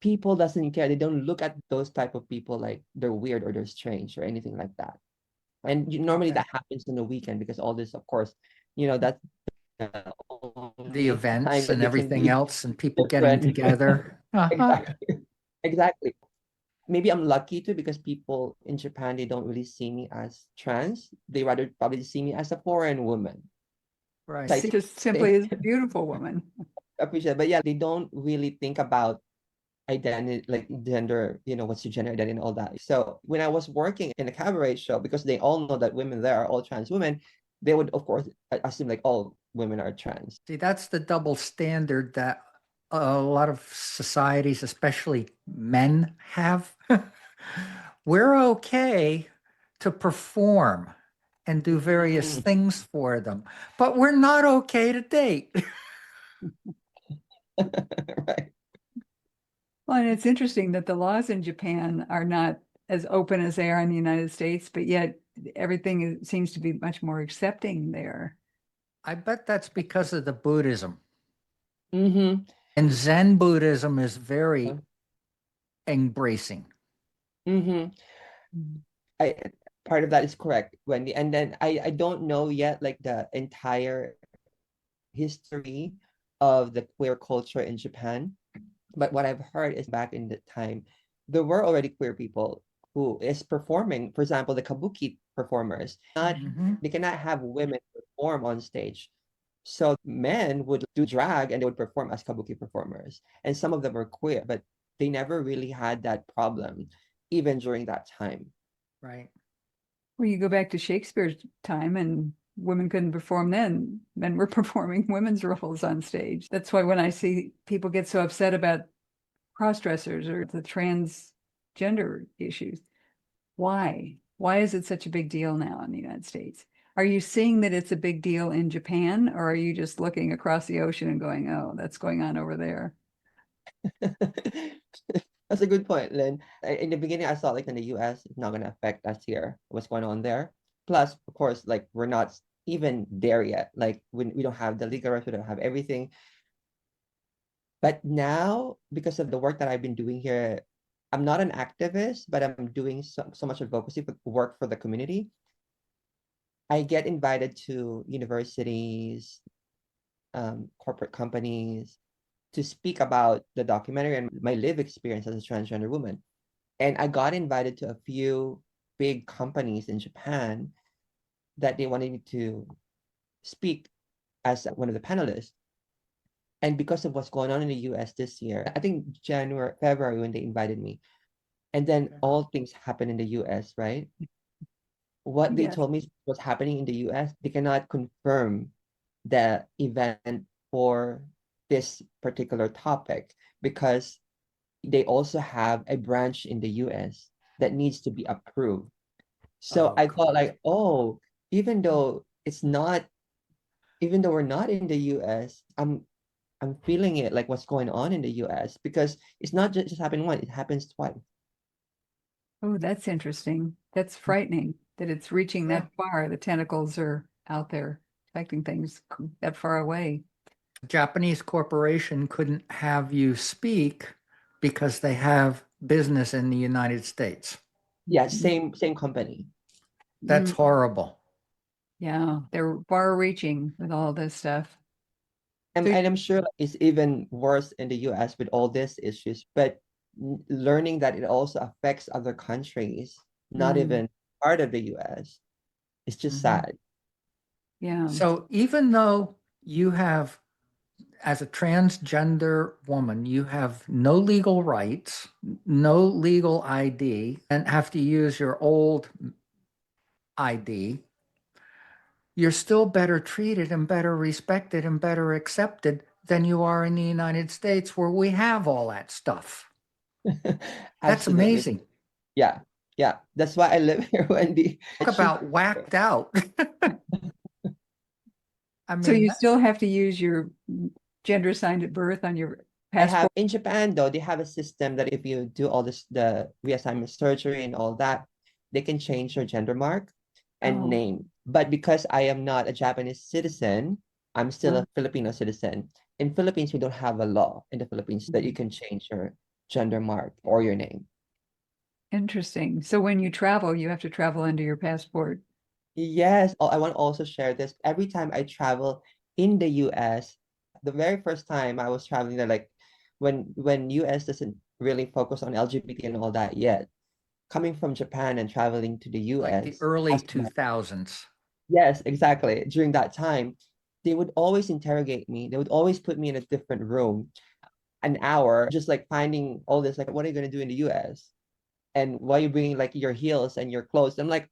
people doesn't care. They don't look at those type of people like they're weird or they're strange or anything like that. And normally Okay. that happens in the weekend because all this, of course, that's the The only time events that and they can everything be else and people getting different. together. Uh-huh. Exactly. Exactly. Maybe I'm lucky too because people in Japan, they don't really see me as trans. They rather probably see me as a foreign woman. So I Right. Just simply think as a beautiful woman. appreciate, but yeah, they don't really think about identity, like gender, what's your gender identity and all that. So when I was working in a cabaret show, because they all know that women there are all trans women, they would of course assume like all women are trans. See, that's the double standard that a lot of societies, especially men, have. We're okay to perform and do various Mm. things for them, but we're not okay to date. Right. Well, and it's interesting that the laws in Japan are not as open as they are in the United States, but yet everything seems to be much more accepting there. I bet that's because of the Buddhism. Mm-hmm. And Zen Buddhism is very embracing. Mm-hmm. Mm. I Part of that is correct, Wendy. And then I don't know yet like the entire history of the queer culture in Japan. But what I've heard is back in the time, there were already queer people who is performing, for example, the kabuki performers. Not Mhm. They cannot have women perform on stage. So men would do drag and they would perform as kabuki performers. And some of them were queer, but they never really had that problem, even during that time. Right. Well, you go back to Shakespeare's time and women couldn't perform then. Men were performing women's roles on stage. That's why when I see people get so upset about cross-dressers or the transgender issues, why? Why is it such a big deal now in the United States? Are you seeing that it's a big deal in Japan, or are you just looking across the ocean and going, oh, that's going on over there? That's a good point, Lynn. In the beginning, I thought like in the US, it's not gonna affect us here. What's going on there? Plus, of course, like we're not even there yet. Like we don't have the legal rights, we don't have everything. But now, because of the work that I've been doing here I'm not an activist, but I'm doing so much advocacy work for the community. I get invited to universities, corporate companies to speak about the documentary and my lived experience as a transgender woman. And I got invited to a few big companies in Japan that they wanted me to speak as one of the panelists. And because of what's going on in the US this year, I think January, February when they invited me, and then all things happen in the US, right? What they Yes. told me was happening in the US, they cannot confirm the event for this particular topic because they also have a branch in the US that needs to be approved. So Oh, I thought God. like, oh, even though it's not, even though we're not in the US, I'm feeling it like what's going on in the US because it's not just happening once, it happens twice. Oh, that's interesting. That's frightening that it's reaching Yeah. that far. The tentacles are out there affecting things that far away. Japanese corporation couldn't have you speak because they have business in the United States. Yeah, same company. That's Mm, horrible. yeah, they're far reaching with all this stuff. So, And I'm sure it's even worse in the US with all these issues, but learning that it also affects other countries, not mm, even part of the US, it's just Mhm. sad. yeah. So even though you have, as a transgender woman, you have no legal rights, no legal ID, and have to use your old ID, you're still better treated and better respected and better accepted than you are in the United States, where we have all that stuff. That's Absolutely. amazing. Yeah. Yeah. That's why I live here, Wendy. Talk about whacked out. I So mean, you still have to use your gender assigned at birth on your I have passport. in Japan though, they have a system that if you do all this the reassignment surgery and all that, they can change your gender mark and Oh, name. But because I am not a Japanese citizen, I'm still oh, a Filipino citizen. In Philippines, we don't have a law in the Philippines that you can change your gender mark or your name. interesting. So when you travel, you have to travel under your passport. Yes, I want to also share this. Every time I travel in the US, the very first time I was traveling there, like when US doesn't really focus on LGBT and all that yet, coming from Japan and traveling to the like the US early as my, 2000s. yes, exactly. During that time, they would always interrogate me. They would always put me in a different room, an hour, just like finding all this, like, what are you gonna do in the US? And why are you bringing like your heels and your clothes? I'm like,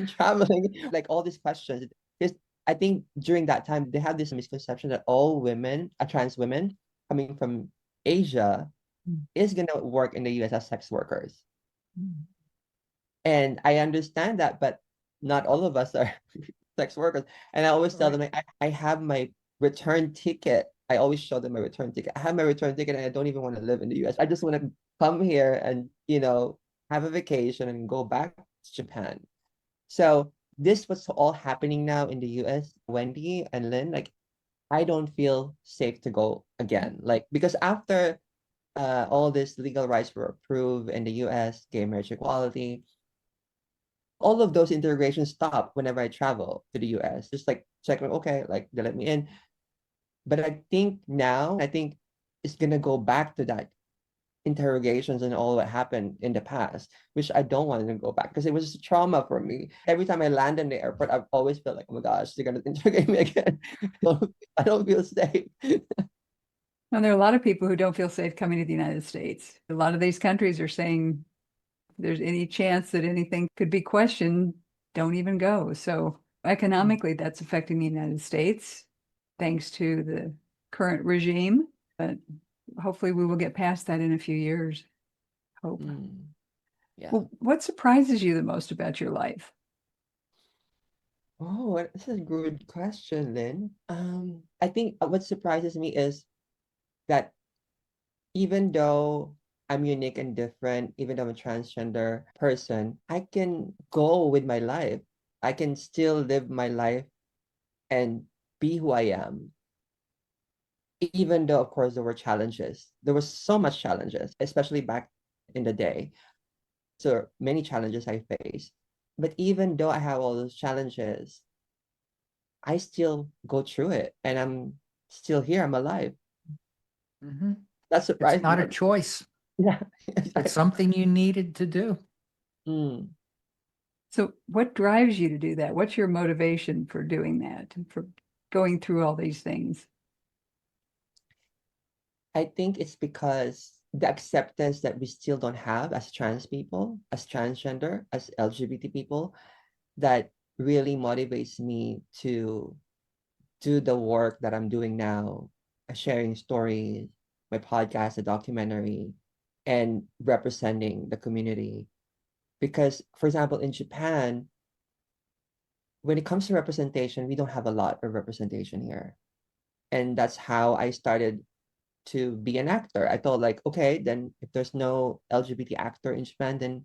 traveling, like all these questions. Because I think during that time they have this misconception that all women, trans women coming from Asia, Mm. is gonna work in the US as sex workers. Mm. And I understand that, but not all of us are sex workers. And I always tell Right. them, like, I have my return ticket. I always show them my return ticket. I have my return ticket and I don't even want to live in the US. I just want to come here and, have a vacation and go back to Japan. So this was all happening now in the US, Wendy and Lynn. Like, I don't feel safe to go again. Like, because after all these legal rights were approved in the US, gay marriage equality, all of those integrations stop whenever I travel to the US. Just like checking, okay, like they let me in. But I think now, I think it's gonna go back to that interrogations and all what happened in the past, which I don't want to go back because it was just trauma for me. Every time I land in the airport, I've always felt like, oh my gosh, they're gonna interrogate me again. I don't feel safe. Now, there are a lot of people who don't feel safe coming to the United States. A lot of these countries are saying there's any chance that anything could be questioned, don't even go. So economically, that's affecting the United States thanks to the current regime. But hopefully we will get past that in a few years. Hope. Yeah. Well, what surprises you the most about your life? Oh, this is a good question, Lynn. I think what surprises me is that even though I'm unique and different, even though I'm a transgender person, I can go with my life. I can still live my life and be who I am. Even though, of course, there were challenges. There was so much challenges, especially back in the day. So many challenges I face. But even though I have all those challenges, I still go through it and I'm still here. I'm alive. Mhm. That's It's surprising. not a choice. Yeah. It's something you needed to do. Mm. So what drives you to do that? What's your motivation for doing that, for going through all these things? I think it's because the acceptance that we still don't have as trans people, as transgender, as LGBT people, that really motivates me to do the work that I'm doing now, sharing stories, my podcast, a documentary, and representing the community. Because, for example, in Japan, when it comes to representation, we don't have a lot of representation here. And that's how I started to be an actor. I thought like, okay, then if there's no LGBT actor in Japan, then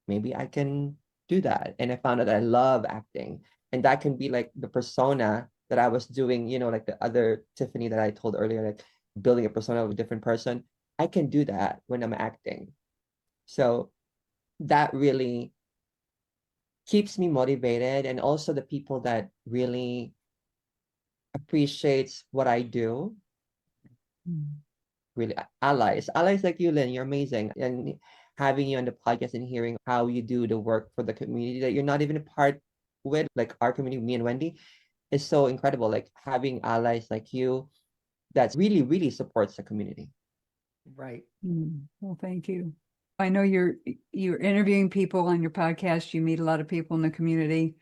maybe I can do that. And I found out I love acting. And that can be like the persona that I was doing, like the other Tiffany that I told earlier, like building a persona of a different person. I can do that when I'm acting. So that really keeps me motivated. And also the people that really appreciates what I do, really allies like you, Lynn, you're amazing. And having you on the podcast and hearing how you do the work for the community that you're not even a part with, like our community, me and Wendy, is so incredible. Like having allies like you that really, really supports the community. Right. Well, thank you. I know you're interviewing people on your podcast. You meet a lot of people in the community.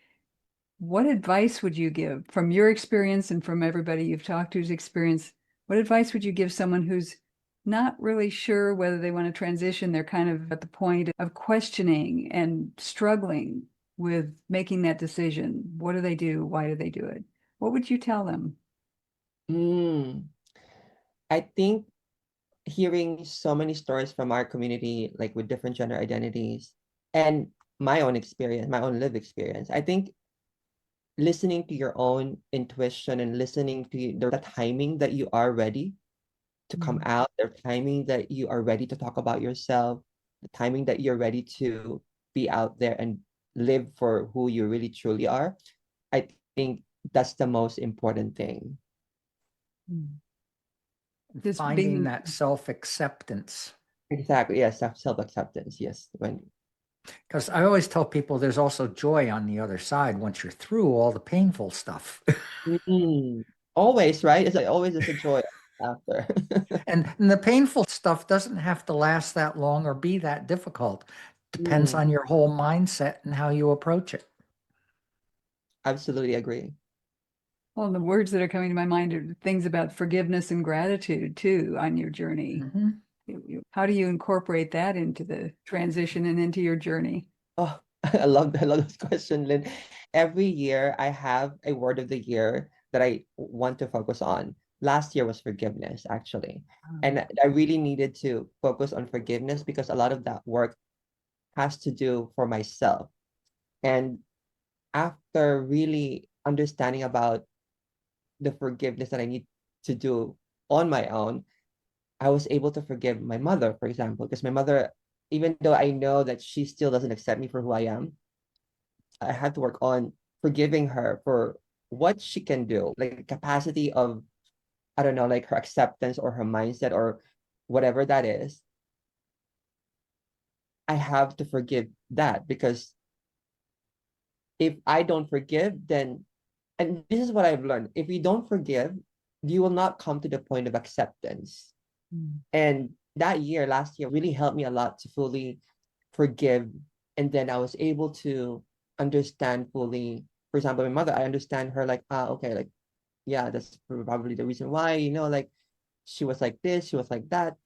What advice would you give from your experience and from everybody you've talked to's experience? What advice would you give someone who's not really sure whether they want to transition? They're kind of at the point of questioning and struggling with making that decision. What do they do? Why do they do it? What would you tell them? Mm. I think hearing so many stories from our community, like with different gender identities and my own experience, my own lived experience, I think listening to your own intuition and listening to the timing that you are ready to come out, the timing that you are ready to talk about yourself, the timing that you're ready to be out there and live for who you really truly are. I think that's the most important thing. Just Finding being that self-acceptance. Exactly. Yes, self-acceptance. Yes. Because I always tell people there's also joy on the other side once you're through all the painful stuff. Mm, always, right? It's like always is a joy after. And the painful stuff doesn't have to last that long or be that difficult. Depends Mm, on your whole mindset and how you approach it. absolutely agree. Well, the words that are coming to my mind are things about forgiveness and gratitude too on your journey. Mhm. How do you incorporate that into the transition and into your journey? Oh, I love this question, Lynn. Every year I have a word of the year that I want to focus on. Last year was forgiveness, actually. And I really needed to focus on forgiveness because a lot of that work has to do for myself. And after really understanding about the forgiveness that I need to do on my own, I was able to forgive my mother, for example, because my mother, even though I know that she still doesn't accept me for who I am, I had to work on forgiving her for what she can do, like the capacity of, I don't know, like her acceptance or her mindset or whatever that is. I have to forgive that because if I don't forgive, then, and this is what I've learned, if you don't forgive, you will not come to the point of acceptance. And that year, last year, really helped me a lot to fully forgive. And then I was able to understand fully. For example, my mother, I understand her like, okay, like, yeah, that's probably the reason why, like she was like this, she was like that.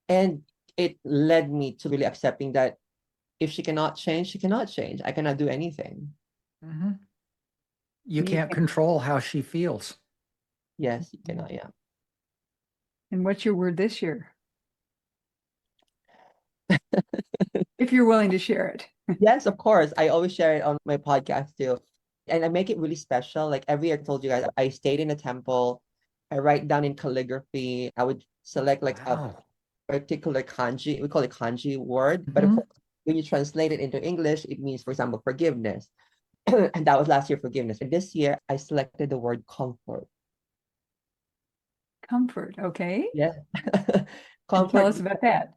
And it led me to really accepting that if she cannot change, she cannot change. I cannot do anything. Mhm. You You can't control how she feels. Yes, you cannot, yeah. And what's your word this year? If you're willing to share it. Yes, of course. I always share it on my podcast too. And I make it really special. Like every year I told you guys, I stayed in a temple. I write down in calligraphy. I would select like a Wow. particular kanji, we call it kanji word, but of Mhm. course, when you translate it into English, it means, for example, forgiveness. And that was last year, forgiveness. And this year, I selected the word comfort. Comfort. Okay. Yeah. And tell Comfort, us about that.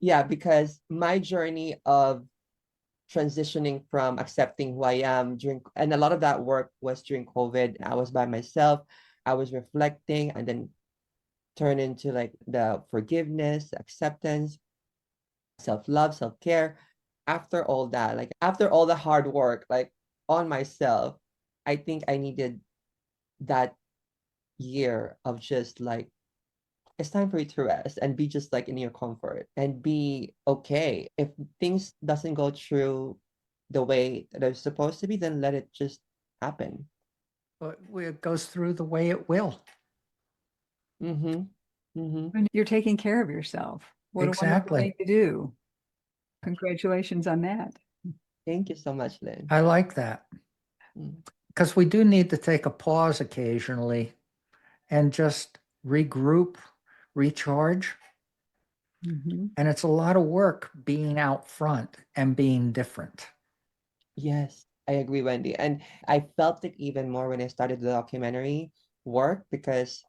yeah, because my journey of transitioning from accepting who I am during, and a lot of that work was during COVID. I was by myself. I was reflecting and then turn into like the forgiveness, acceptance, self-love, self-care. After all that, like after all the hard work, like on myself, I think I needed that year of just like, it's time for you to rest and be just like in your comfort and be okay. If things doesn't go through the way that it's supposed to be, then let it just happen. But it goes through the way it will. Mm-hmm. Mm-hmm. And you're taking care of yourself. What a wonderful thing Exactly. to do. Congratulations on that. Thank you so much, Lynn. I like that Mm. because we do need to take a pause occasionally and just regroup, recharge. Mhm. And it's a lot of work being out front and being different. Yes, I agree, Wendy. And I felt it even more when I started the documentary work because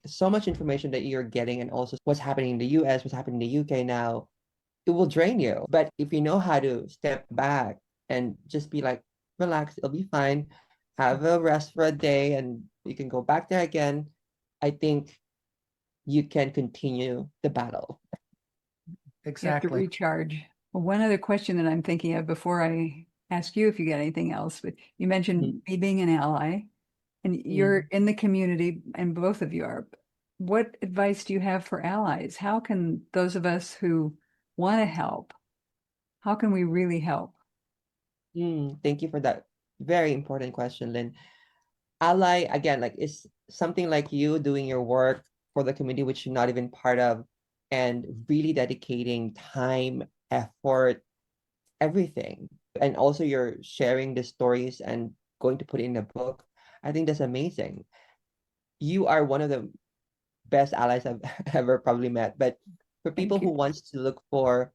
so much information that you're getting and also what's happening in the US, what's happening in the UK now, it will drain you. But if you know how to step back and just be like, relax, it'll be fine. Have a rest for a day and you can go back there again. I think you can continue the battle. You have to Exactly. recharge. Well, one other question that I'm thinking of before I ask you if you got anything else, but you mentioned me being an ally and you're Mm. in the community and both of you are. What advice do you have for allies? How can those of us who want to help, how can we really help? Thank you for that very important question, Lynn. Ally, again, like it's something like you doing your work for the community, which you're not even part of, and really dedicating time, effort, everything. And also you're sharing the stories and going to put it in a book. I think that's amazing. You are one of the best allies I've ever probably met. But for people Thank who you. wants to look for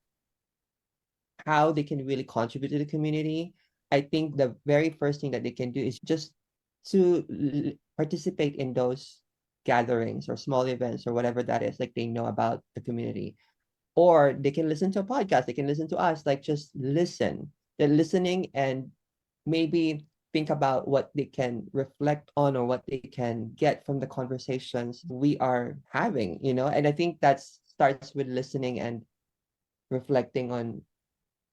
how they can really contribute to the community, I think the very first thing that they can do is just to participate in those gatherings or small events or whatever that is, like they know about the community. Or they can listen to a podcast, they can listen to us, like just listen. They're listening and maybe think about what they can reflect on or what they can get from the conversations we are having, you know? And I think that starts with listening and reflecting on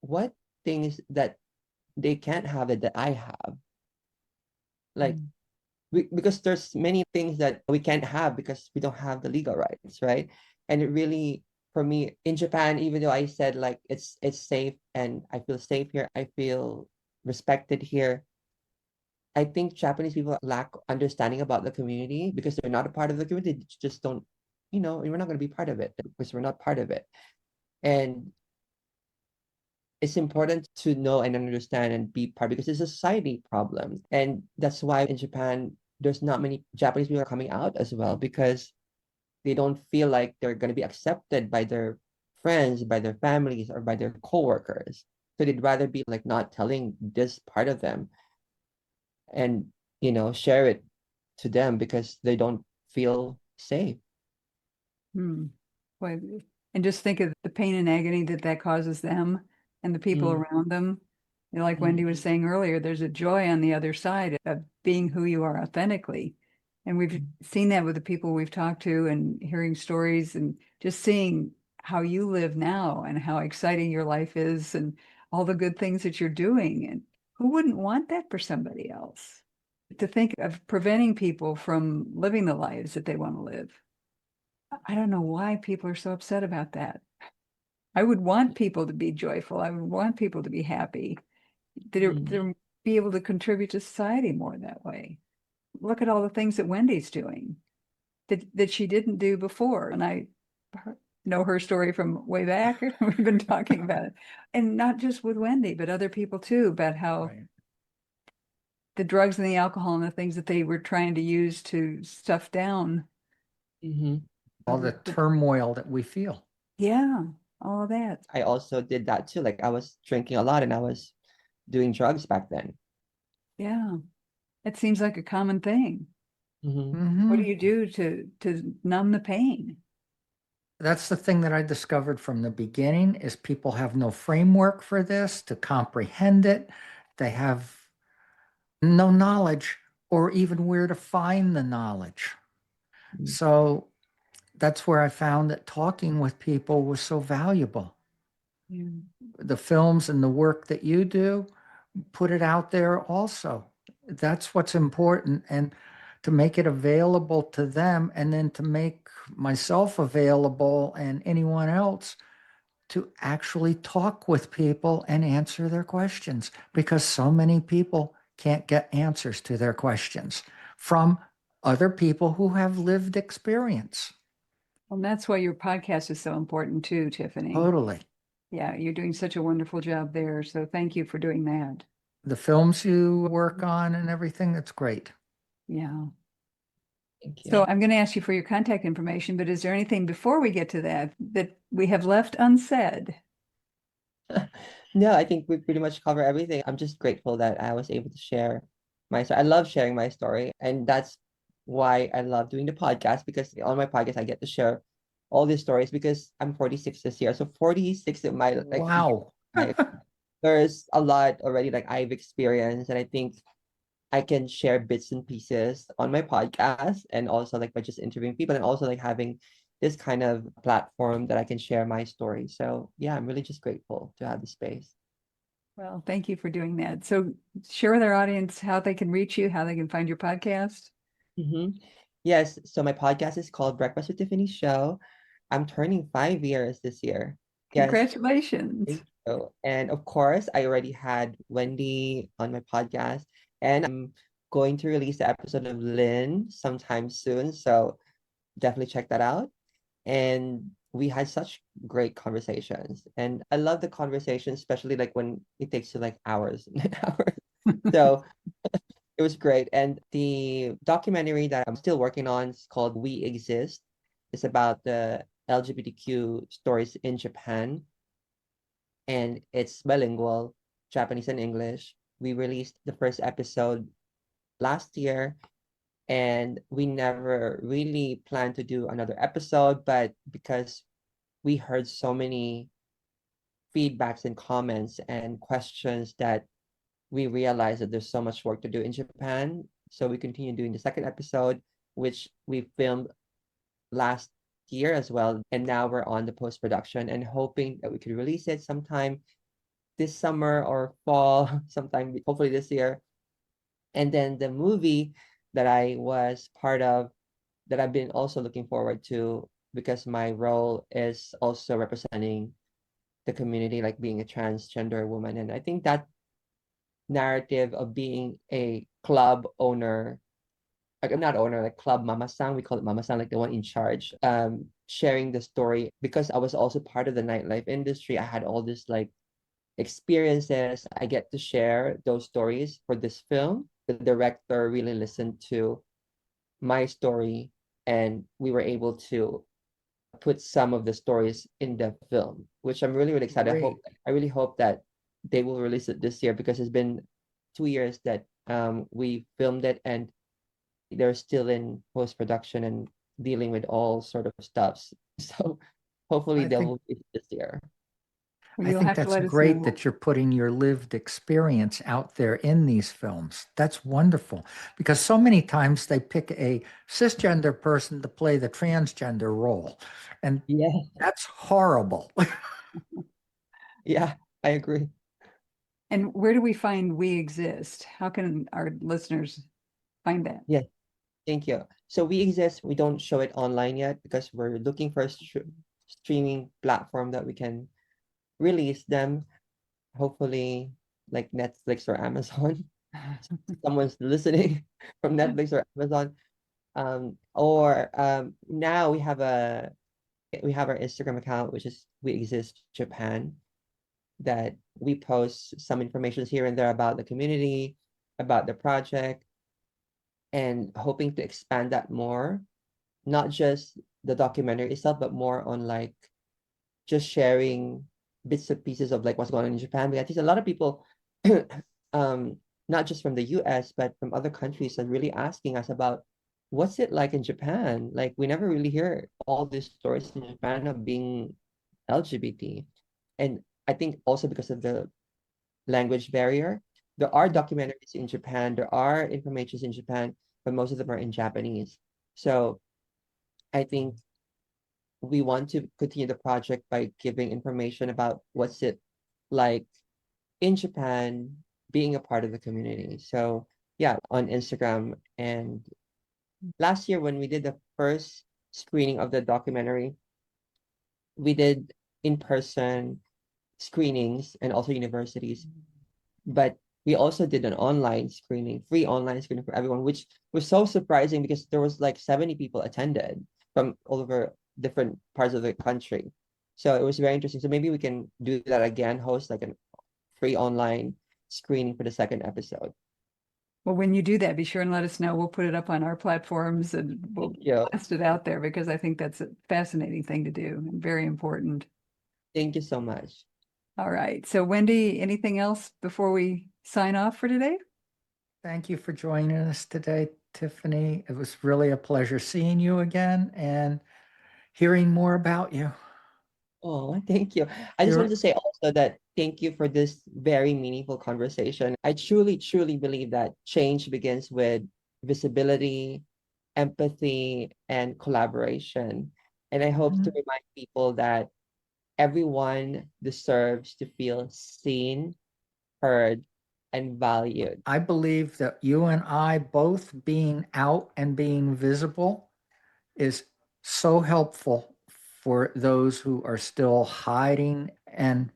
what things that they can't have it that I have. Like Mm. because there's many things that we can't have because we don't have the legal rights, right? And it really, for me in Japan, even though I said like it's safe and I feel safe here, I feel respected here. I think Japanese people lack understanding about the community because they're not a part of the community. They just don't, we're not going to be part of it because we're not part of it. And it's important to know and understand and be part because it's a society problem. And that's why in Japan, there's not many Japanese people are coming out as well because they don't feel like they're going to be accepted by their friends, by their families, or by their coworkers. So they'd rather be like not telling this part of them and, share it to them because they don't feel safe. Hmm. Boy, and just think of the pain and agony that that causes them and the people Mm, around them. Like Wendy mm, was saying earlier, there's a joy on the other side of being who you are authentically. And we've seen that with the people we've talked to and hearing stories and just seeing how you live now and how exciting your life is and all the good things that you're doing. And who wouldn't want that for somebody else? To think of preventing people from living the lives that they want to live. I don't know why people are so upset about that. I would want people to be joyful. I would want people to be happy, mm, to be able to contribute to society more that way. Look at all the things that Wendy's doing that she didn't do before. And I know her story from way back. We've been talking about it. And not just with Wendy, but other people too, about how Right. the drugs and the alcohol and the things that they were trying to use to stuff down mm-hmm. all the turmoil that we feel. Yeah, all of that. I also did that too. Like I was drinking a lot and I was doing drugs back then. Yeah, it seems like a common thing. Mm-hmm. What do Mhm. you do to numb the pain? That's the thing that I discovered from the beginning is people have no framework for this to comprehend it. They have no knowledge or even where to find the knowledge. So that's where I found that talking with people was so valuable. Yeah. The films and the work that you do, put it out there also. That's what's important. And to make it available to them, and then to make myself available and anyone else to actually talk with people and answer their questions, because so many people can't get answers to their questions from other people who have lived experience. Well, that's why your podcast is so important too, Tiffany. Totally. Yeah, you're doing such a wonderful job there. So thank you for doing that. The films you work on and everything, that's great. Yeah. Thank So you. I'm going to ask you for your contact information, but is there anything before we get to that that we have left unsaid? No, I think we pretty much cover everything. I'm just grateful that I was able to share my story. I love sharing my story, and that's why I love doing the podcast, because on my podcast I get to share all these stories because I'm 46 this year. So 46 of my Wow. life, there's a lot already like I've experienced, and I think I can share bits and pieces on my podcast, and also like by just interviewing people, and also like having this kind of platform that I can share my story. So yeah, I'm really just grateful to have the space. Well, thank you for doing that. So share with our audience how they can reach you, how they can find your podcast. Mm-hmm. Yes, so my podcast is called Breakfast with Tiffany Show. I'm turning 5 years this year. Yes, Congratulations. thank you. And of course, I already had Wendy on my podcast, and I'm going to release the episode of Lynn sometime soon. So definitely check that out. And we had such great conversations. And I love the conversation, especially like when it takes you like hours and hours. So it was great. And the documentary that I'm still working on is called We Exist. It's about the LGBTQ stories in Japan, and it's bilingual, Japanese and English. We released the first episode last year, and we never really planned to do another episode, but because we heard so many feedbacks and comments and questions that we realized that there's so much work to do in Japan. So we continue doing the second episode, which we filmed last year as well. And now we're on the post production and hoping that we could release it sometime this summer or fall, sometime hopefully this year. And then the movie that I was part of, that I've been also looking forward to, because my role is also representing the community, like being a transgender woman. And I think that narrative of being a club owner, like I'm not owner, like club mama-san, we call it mama-san, like the one in charge, sharing the story, because I was also part of the nightlife industry. I had all this like experiences. I get to share those stories for this film. The director really listened to my story, and we were able to put some of the stories in the film, which I'm really, really excited. Great. I really hope that they will release it this year, because it's been 2 years that we filmed it, and they're still in post-production and dealing with all sort of stuffs. So hopefully I they think will release it this year. Well, I you'll think have to that's let us great know. that you're putting your lived experience out there in these films. That's wonderful, because so many times they pick a cisgender person to play the transgender role, and Yeah, that's horrible. yeah, I agree. And where do we find We Exist? How can our listeners find that? Yeah, thank you. So we exist. We don't show it online yet because we're looking for a streaming platform that we can release them. Hopefully, like Netflix or Amazon. Someone's listening from Netflix or Amazon. Or now we have our Instagram account, which is We Exist Japan, that we post some information here and there about the community, about the project, and hoping to expand that more. not just the documentary itself, but more on like just sharing bits and pieces of like what's going on in Japan. Because I think a lot of people, um, not just from the US, but from other countries, are really asking us about what's it like in Japan. Like we never really hear all these stories in Japan of being LGBT. And I think also because of the language barrier, there are documentaries in Japan, there are informations in Japan, but most of them are in Japanese. So I think we want to continue the project by giving information about what's it like in Japan, being a part of the community. So yeah, on Instagram. And last year when we did the first screening of the documentary, we did in-person screenings and also universities. But we also did an online screening, free online screening for everyone, which was so surprising because there was like 70 people attended from all over different parts of the country. So it was very interesting. So maybe we can do that again, host like a free online screening for the second episode. Well, when you do that, be sure and let us know. We'll put it up on our platforms and we'll Yeah. blast it out there because I think that's a fascinating thing to do and very important. Thank you so much. All right. So Wendy, anything else before we sign off for today? Thank you for joining us today, Tiffany. It was really a pleasure seeing you again and hearing more about you. Oh, thank you. I just wanted to say also that thank you for this very meaningful conversation. I truly, truly believe that change begins with visibility, empathy, and collaboration. And I hope to remind people that everyone deserves to feel seen, heard, and valued. I believe that you and I both being out and being visible is so helpful for those who are still hiding and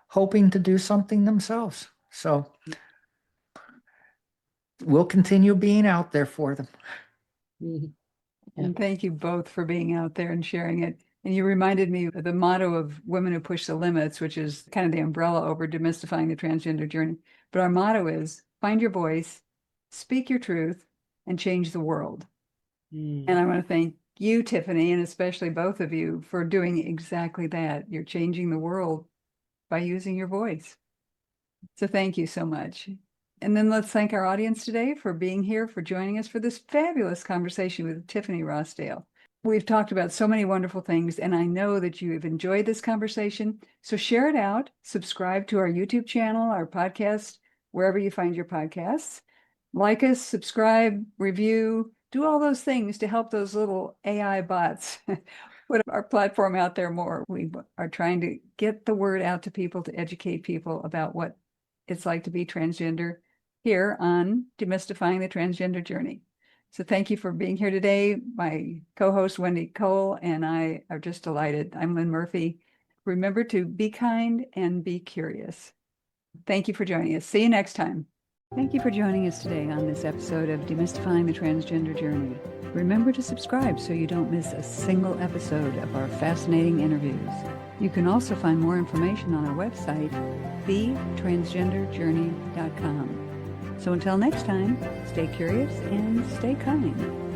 hoping to do something themselves. So we'll continue being out there for them. Mhm. And thank you both for being out there and sharing it. And you reminded me of the motto of Women Who Push the Limits, which is kind of the umbrella over demystifying the transgender journey. But our motto is find your voice, speak your truth, and change the world. And I want to thank you, Tiffany, and especially both of you for doing exactly that. You're changing the world by using your voice. So thank you so much. And then let's thank our audience today for being here, for joining us for this fabulous conversation with Tiffany Rossdale. We've talked about so many wonderful things, and I know that you have enjoyed this conversation. So share it out, subscribe to our YouTube channel, our podcast, wherever you find your podcasts. Like us, subscribe, review, do all those things to help those little AI bots put our platform out there more. We are trying to get the word out to people, to educate people about what it's like to be transgender here on Demystifying the Transgender Journey. So thank you for being here today. My co-host, Wendy Cole, and I are just delighted. I'm Lynn Murphy. Remember to be kind and be curious. Thank you for joining us. See you next time. Thank you for joining us today on this episode of Demystifying the Transgender Journey. Remember to subscribe so you don't miss a single episode of our fascinating interviews. You can also find more information on our website, thetransgenderjourney.com. So until next time, stay curious and stay kind.